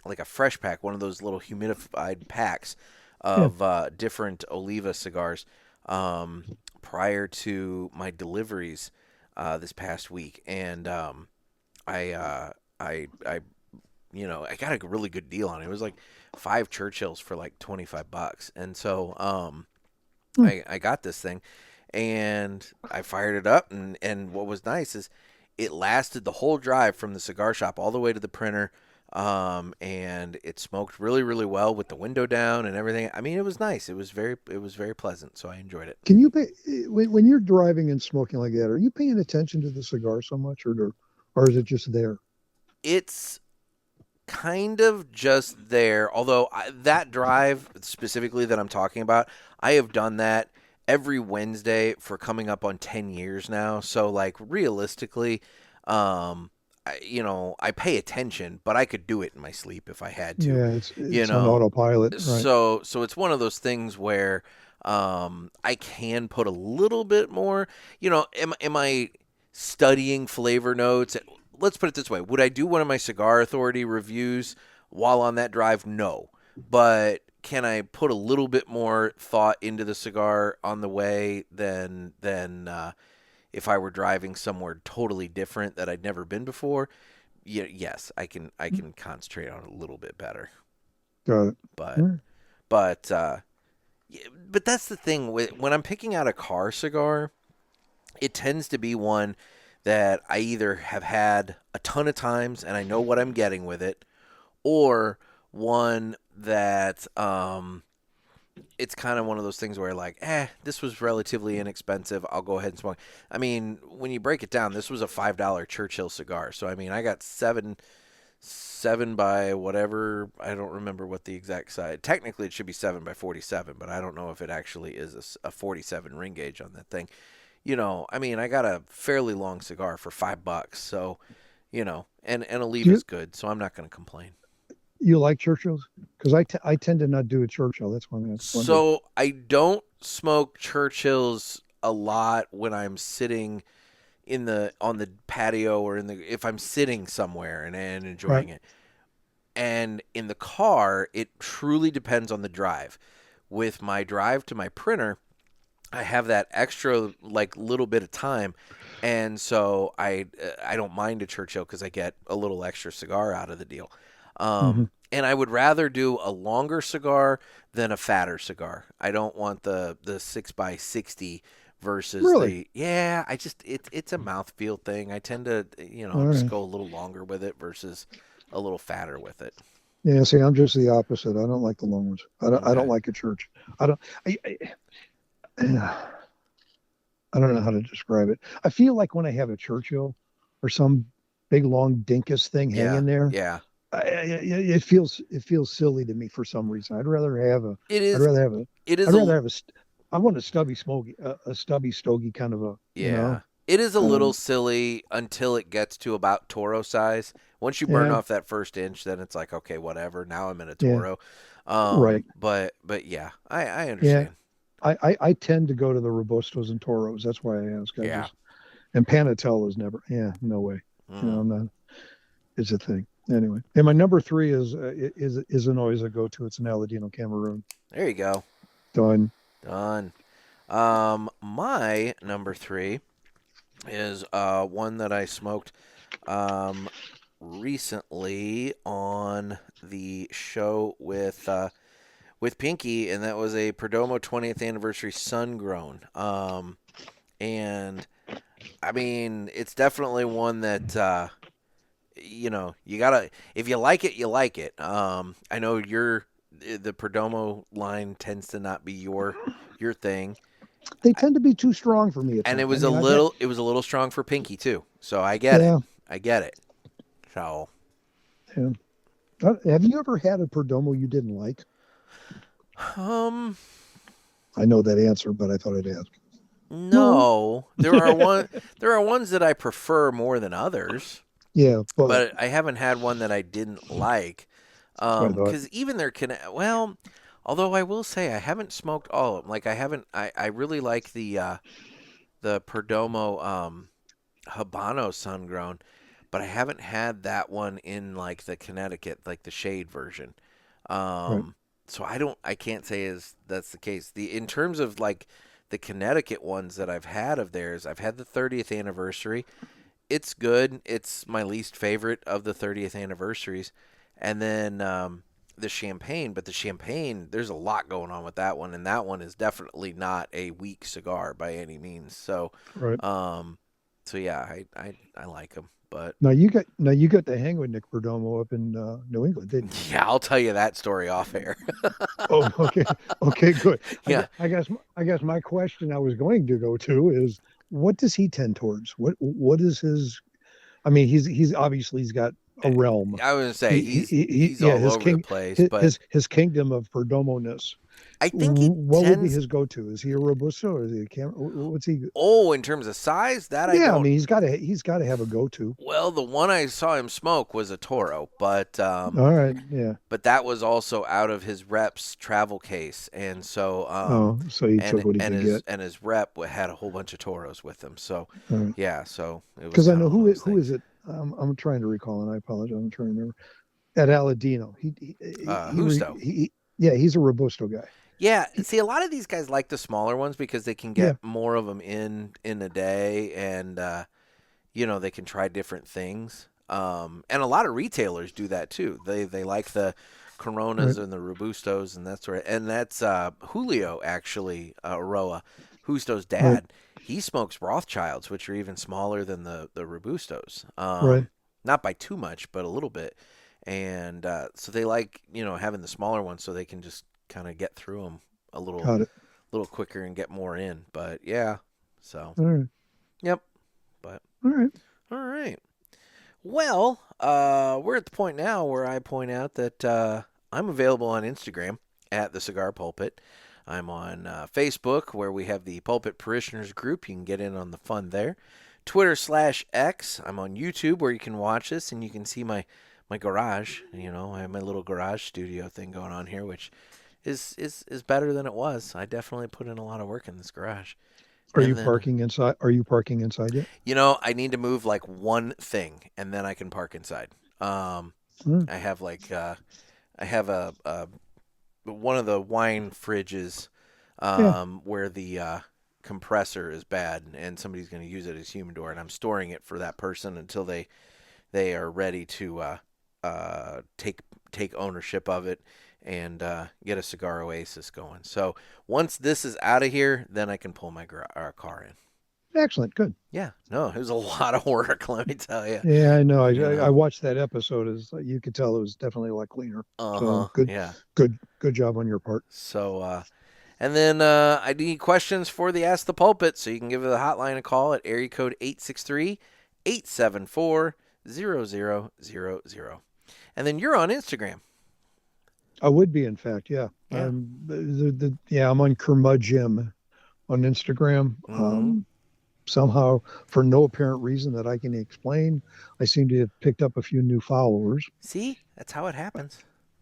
like a fresh pack, one of those little humidified packs of different Oliva cigars prior to my deliveries this past week, and I got a really good deal on it. It was like 5 Churchills for like $25, and so I got this thing, and I fired it up, and what was nice is it lasted the whole drive from the cigar shop all the way to the printer. and it smoked really, really well with the window down and everything. I mean, it was nice. It was very pleasant, so I enjoyed it. Can you pay when you're driving and smoking like that? Are you paying attention to the cigar so much, or is it just there? It's kind of just there, although that drive specifically that I'm talking about, I have done that every Wednesday for coming up on 10 years now. So, like, realistically, I pay attention, but I could do it in my sleep if I had to. Yeah, it's on autopilot. Right. So it's one of those things where I can put a little bit more. Am I studying flavor notes? Let's put it this way: would I do one of my Cigar Authority reviews while on that drive? No, but can I put a little bit more thought into the cigar on the way than if I were driving somewhere totally different that I'd never been before? Yes, I can concentrate on it a little bit better. Got it. But that's the thing when I'm picking out a car cigar, it tends to be one that I either have had a ton of times and I know what I'm getting with it, or one that it's kind of one of those things where like, this was relatively inexpensive. I'll go ahead and smoke. I mean, when you break it down, this was a $5 Churchill cigar. So, I mean, I got seven by whatever. I don't remember what the exact size. Technically, it should be 7 by 47, but I don't know if it actually is a 47 ring gauge on that thing. I mean, I got a fairly long cigar for $5. So, and Oliva's good. So I'm not going to complain. You like Churchills? Because I tend to not do a Churchill. That's one. So I don't smoke Churchills a lot when I'm sitting on the patio or if I'm sitting somewhere and enjoying it. And in the car, it truly depends on the drive. With my drive to my printer, I have that extra like little bit of time, and so I don't mind a Churchill because I get a little extra cigar out of the deal. And I would rather do a longer cigar than a fatter cigar. I don't want the 6x60 versus it's a mouthfeel thing. I tend to just go a little longer with it versus a little fatter with it. Yeah, see, I'm just the opposite. I don't like the long ones. I don't like a Church. I don't know how to describe it. I feel like when I have a Churchill or some big long dinkus thing hanging there, it feels silly to me for some reason. I want a stubby stogie kind of a. It is a little silly until it gets to about Toro size. Once you burn off that first inch, then it's like, okay, whatever. Now I'm in a Toro. Right. But yeah, I understand. Yeah. I tend to go to the Robustos and Toros. That's why I ask. And Panatel is never. Yeah, no way. I'm not. It's a thing. Anyway, and my number 3 isn't always a go-to. It's an Aladino Cameroon. There you go. Done. My number 3 is one that I smoked recently on the show with Pinky, and that was a Perdomo 20th anniversary sun-grown. And I mean, it's definitely one that you gotta, if you like it, you like it. I know the Perdomo line tends to not be your thing. They tend to be too strong for me. And it was a little strong for Pinky too. So I get it. So, have you ever had a Perdomo you didn't like? I know that answer, but I thought I'd ask. No, there are ones that I prefer more than others. Yeah, but I haven't had one that I didn't like. Because even although I will say I haven't smoked all of them. Like I really like the Perdomo Habano sun-grown, but I haven't had that one in like the Connecticut, like the shade version. So I can't say that's the case. In terms of like the Connecticut ones that I've had of theirs, I've had the 30th anniversary. It's good. It's my least favorite of the 30th anniversaries. And then the Champagne, but the Champagne, there's a lot going on with that one, and that one is definitely not a weak cigar by any means. So, So yeah, I like them. But Now you got to hang with Nick Perdomo up in New England, didn't you? yeah, I'll tell you that story off air. Oh, okay, okay, good. Yeah. I guess my question I was going to go to is, what does he tend towards? What is his? I mean, he's obviously he's got a realm. I was gonna say he's Yeah, all over the place, but his kingdom of Perdomo-ness. I think he What would be tends. his go-to? Is he a Robusto or is he a What's he? Oh, in terms of size, that I Yeah, I don't. mean, he's got to have a go-to. Well, the one I saw him smoke was a Toro, but All right, yeah. that was also out of his rep's travel case, and so Oh, so he took what he could get. and his rep had a whole bunch of Toros with him. So yeah, so it was Because I kinda know one of those who is things. it? I'm trying to recall, and I apologize. I'm trying to remember. At Aladino, Justo. Yeah, he's a Robusto guy. Yeah, see, a lot of these guys like the smaller ones because they can Yeah. get more of them in a day, and they can try different things. And a lot of retailers do that too. They like the Coronas Right. and the Robustos and that sort of. And that's Julio actually, Roa, Justo's dad. Right. He smokes Rothschilds, which are even smaller than the Robustos. Right. Not by too much, but a little bit. And so they like having the smaller ones so they can just kind of get through them a Got it. little quicker and get more in. But yeah, so All right. yep. But All right. all right. Well, we're at the point now where I point out that I'm available on Instagram at the Cigar Pulpit. I'm on Facebook where we have the Pulpit Parishioners group. You can get in on the fun there. Twitter/X. I'm on YouTube where you can watch this and you can see my garage. I have my little garage studio thing going on here, which is better than it was. I definitely put in a lot of work in this garage. Are And you then- parking inside? Are you parking inside yet? I need to move like one thing, and then I can park inside. I have I have a one of the wine fridges where the compressor is bad, and somebody's going to use it as humidor, and I'm storing it for that person until they are ready to take ownership of it and get a Cigar Oasis going. So once this is out of here, then I can pull my car in. Excellent. Good. Yeah, no, it was a lot of work, let me tell you. Yeah, I know. Yeah. I watched that episode. As you could tell, it was definitely a lot cleaner. So good. Yeah. Good job on your part. So, and then I need questions for the Ask the Pulpit, so you can give the hotline a call at area code 863-874-0000. And then you're on Instagram. I would be, in fact. Yeah. Yeah. I'm on Curmudgeon on Instagram. Mm-hmm. Somehow, for no apparent reason that I can explain, I seem to have picked up a few new followers. See, that's how it happens.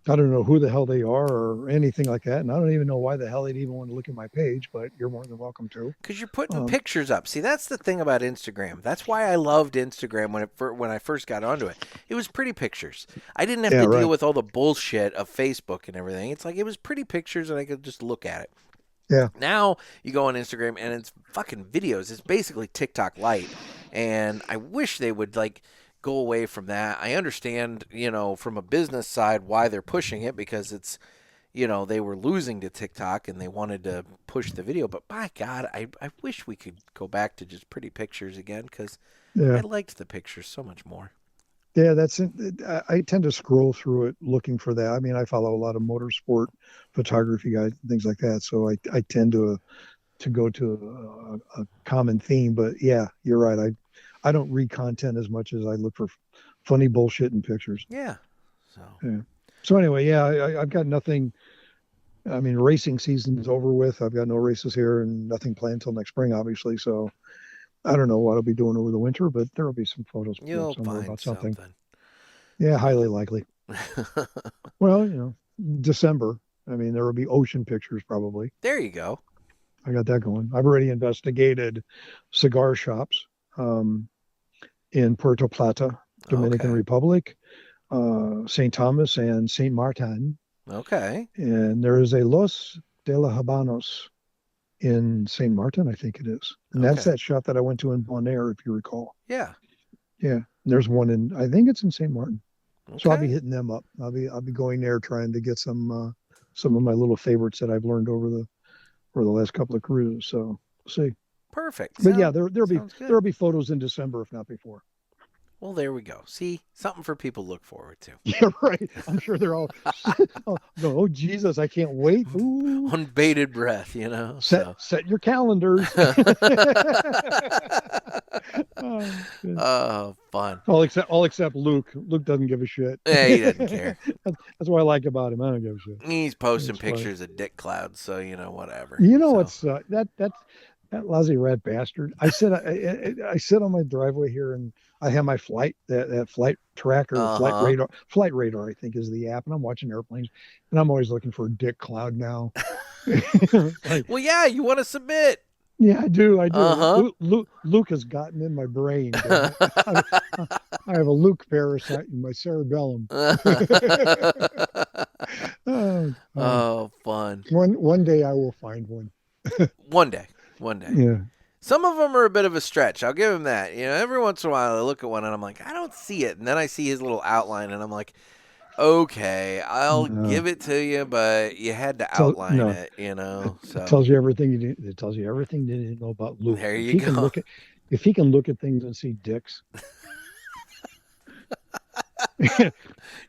I don't know who the hell they are or anything like that, and I don't even know why the hell they'd even want to look at my page. But you're more than welcome to. Because you're putting pictures up. See, that's the thing about Instagram. That's why I loved Instagram when I first got onto it. It was pretty pictures. I didn't have to deal with all the bullshit of Facebook and everything. It's like it was pretty pictures, and I could just look at it. Yeah. Now you go on Instagram and it's fucking videos. It's basically TikTok light, and I wish they would go away from that. I understand, from a business side why they're pushing it because it's, they were losing to TikTok and they wanted to push the video. But by God, I wish we could go back to just pretty pictures again because I liked the pictures so much more. Yeah, that's it. I tend to scroll through it looking for that. I mean, I follow a lot of motorsport photography guys and things like that, so I tend to go to a common theme. But yeah, you're right. I don't read content as much as I look for funny bullshit in pictures. Yeah. So anyway, yeah, I've got nothing. I mean, racing season's over with. I've got no races here and nothing planned until next spring, obviously. So I don't know what I'll be doing over the winter, but there will be some photos You'll somewhere find about something. something. Yeah, highly likely. Well, December. I mean, there will be ocean pictures probably. There you go. I got that going. I've already investigated cigar shops in Puerto Plata, Dominican Republic, St. Thomas, and St. Martin. Okay. And there is a Los de los Habanos in St. Martin, I think it is. And that's that shop that I went to in Bonaire, if you recall. Yeah. Yeah. There's one I think it's in St. Martin. Okay. So I'll be hitting them up. I'll be going there trying to get some of my little favorites that I've learned over the last couple of cruises. So we'll see. Perfect. But yeah, there'll Sounds be photos in December, if not before. Well, there we go. See, something for people to look forward to. Yeah, right. I'm sure they're all, oh Jesus, I can't wait. Ooh. On bated breath, Set your calendars. Oh, fun. All except Luke. Luke doesn't give a shit. Yeah, he doesn't care. That's what I like about him. I don't give a shit. He's posting It's funny. pictures of dick clouds, so whatever. It's that lousy rat bastard. I sit on my driveway here, and I have my flight that flight tracker, flight radar. I think is the app, and I'm watching airplanes, and I'm always looking for a dick cloud now. Well, yeah, you want to submit. Yeah, I do. Uh-huh. Luke has gotten in my brain. I have a Luke parasite in my cerebellum. Oh, fun. One day I will find one. One day. Yeah. Some of them are a bit of a stretch. I'll give him that. Every once in a while I look at one and I'm like, I don't see it. And then I see his little outline and I'm like, okay, I'll give it to you, but you had to outline it, So it tells you everything you need. It tells you everything you need to know about Luke. There you go. If he can look at things and see dicks.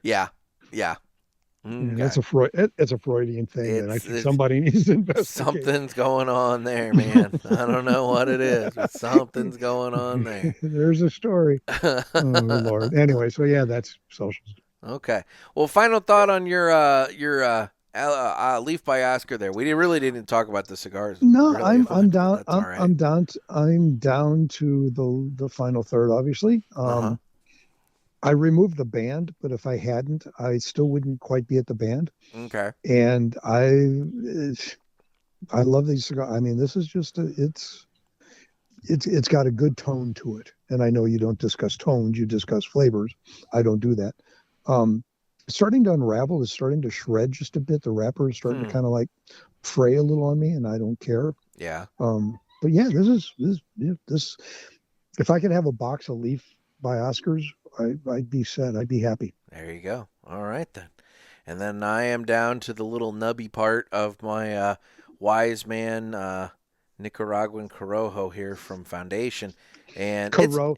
Yeah. Okay. That's a Freudian thing that I think somebody needs to investigate. Something's going on there, man. I don't know what it is, but something's going on there. There's a story. Oh Lord. Anyway, so yeah, that's socials. Okay. Well, final thought on your Leaf by Oscar there. We really didn't talk about the cigars. No, really, I'm down. Right. I'm down to the final third. Obviously, I removed the band, but if I hadn't, I still wouldn't quite be at the band. Okay. And I love these cigars. I mean, this is just it's got a good tone to it. And I know you don't discuss tones, you discuss flavors. I don't do that. It's starting to unravel. It's starting to shred just a bit. The wrapper is starting to kind of like fray a little on me, and I don't care. Yeah. But yeah, this. If I could have a box of Leaf by Oscars, I'd be set. I'd be happy. There you go. All right then. And then I am down to the little nubby part of my Wise Man Nicaraguan Corojo here from Foundation, and Corojo.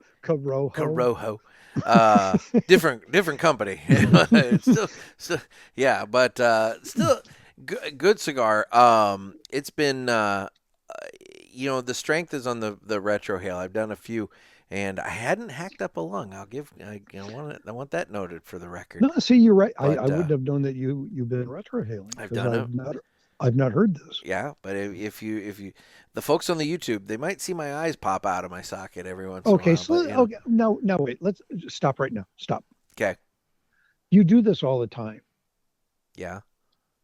Different company. It's still, yeah, but still good cigar. It's been the strength is on the retrohale. I've done a few, and I hadn't hacked up a lung. I want that noted for the record. No, see, you're right. But, I wouldn't have known that you've been retrohaling. I've not heard this. Yeah, but if you the folks on the YouTube, they might see my eyes pop out of my socket every once in a while. Okay, no, wait. Let's stop right now. Stop. Okay. You do this all the time. Yeah.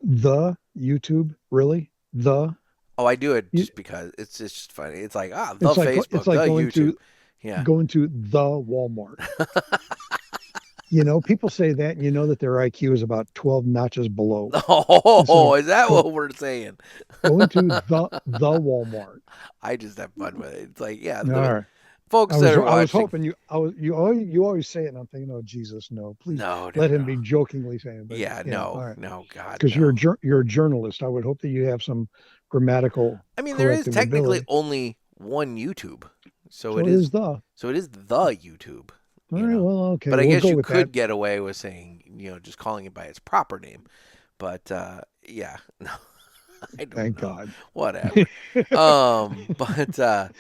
The YouTube, really? Oh, I do it just because it's just funny. It's like Facebook, it's like the going YouTube. Going to the Walmart. People say that, and that their IQ is about 12 notches below. Oh, is that what we're saying? Going to the Walmart. I just have fun with it. It's like, yeah, right. Folks that are watching. I was hoping you always say it, and I'm thinking, oh Jesus, no, please, let him be jokingly saying. But, no, God, because you're a journalist. I would hope that you have some grammatical. I mean, there is technically only one YouTube, so it is the YouTube. All right, well, okay. But I guess you could get away with saying, just calling it by its proper name. But yeah, no, I don't Thank know. God. Whatever. But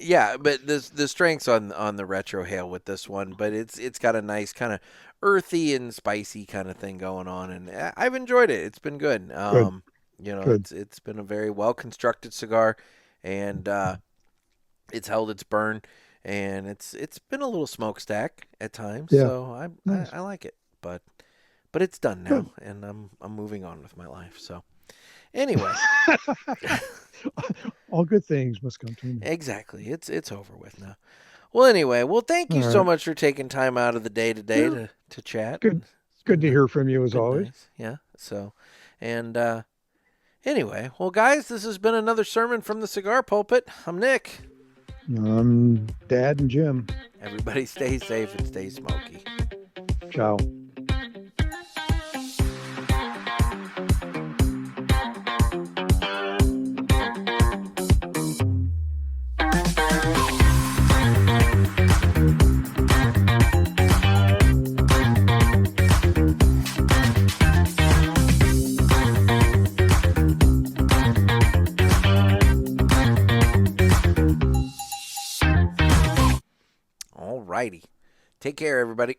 yeah, but the strength's on the retrohale with this one, but it's got a nice kind of earthy and spicy kind of thing going on, and I've enjoyed it. It's been good. Good. It's been a very well constructed cigar, and it's held its burn. And it's been a little smokestack at times, so I like it. But it's done now, and I'm moving on with my life. So anyway, all good things must come to an end. Exactly, it's over with now. Well, anyway, thank you so much for taking time out of the day today to chat. Good to hear from you as always. Nice. Yeah. So, and anyway, well, guys, this has been another sermon from the Cigar Pulpit. I'm Nick. I'm Dad and Jim. Everybody stay safe and stay smoky. Ciao. righty. Take care, everybody.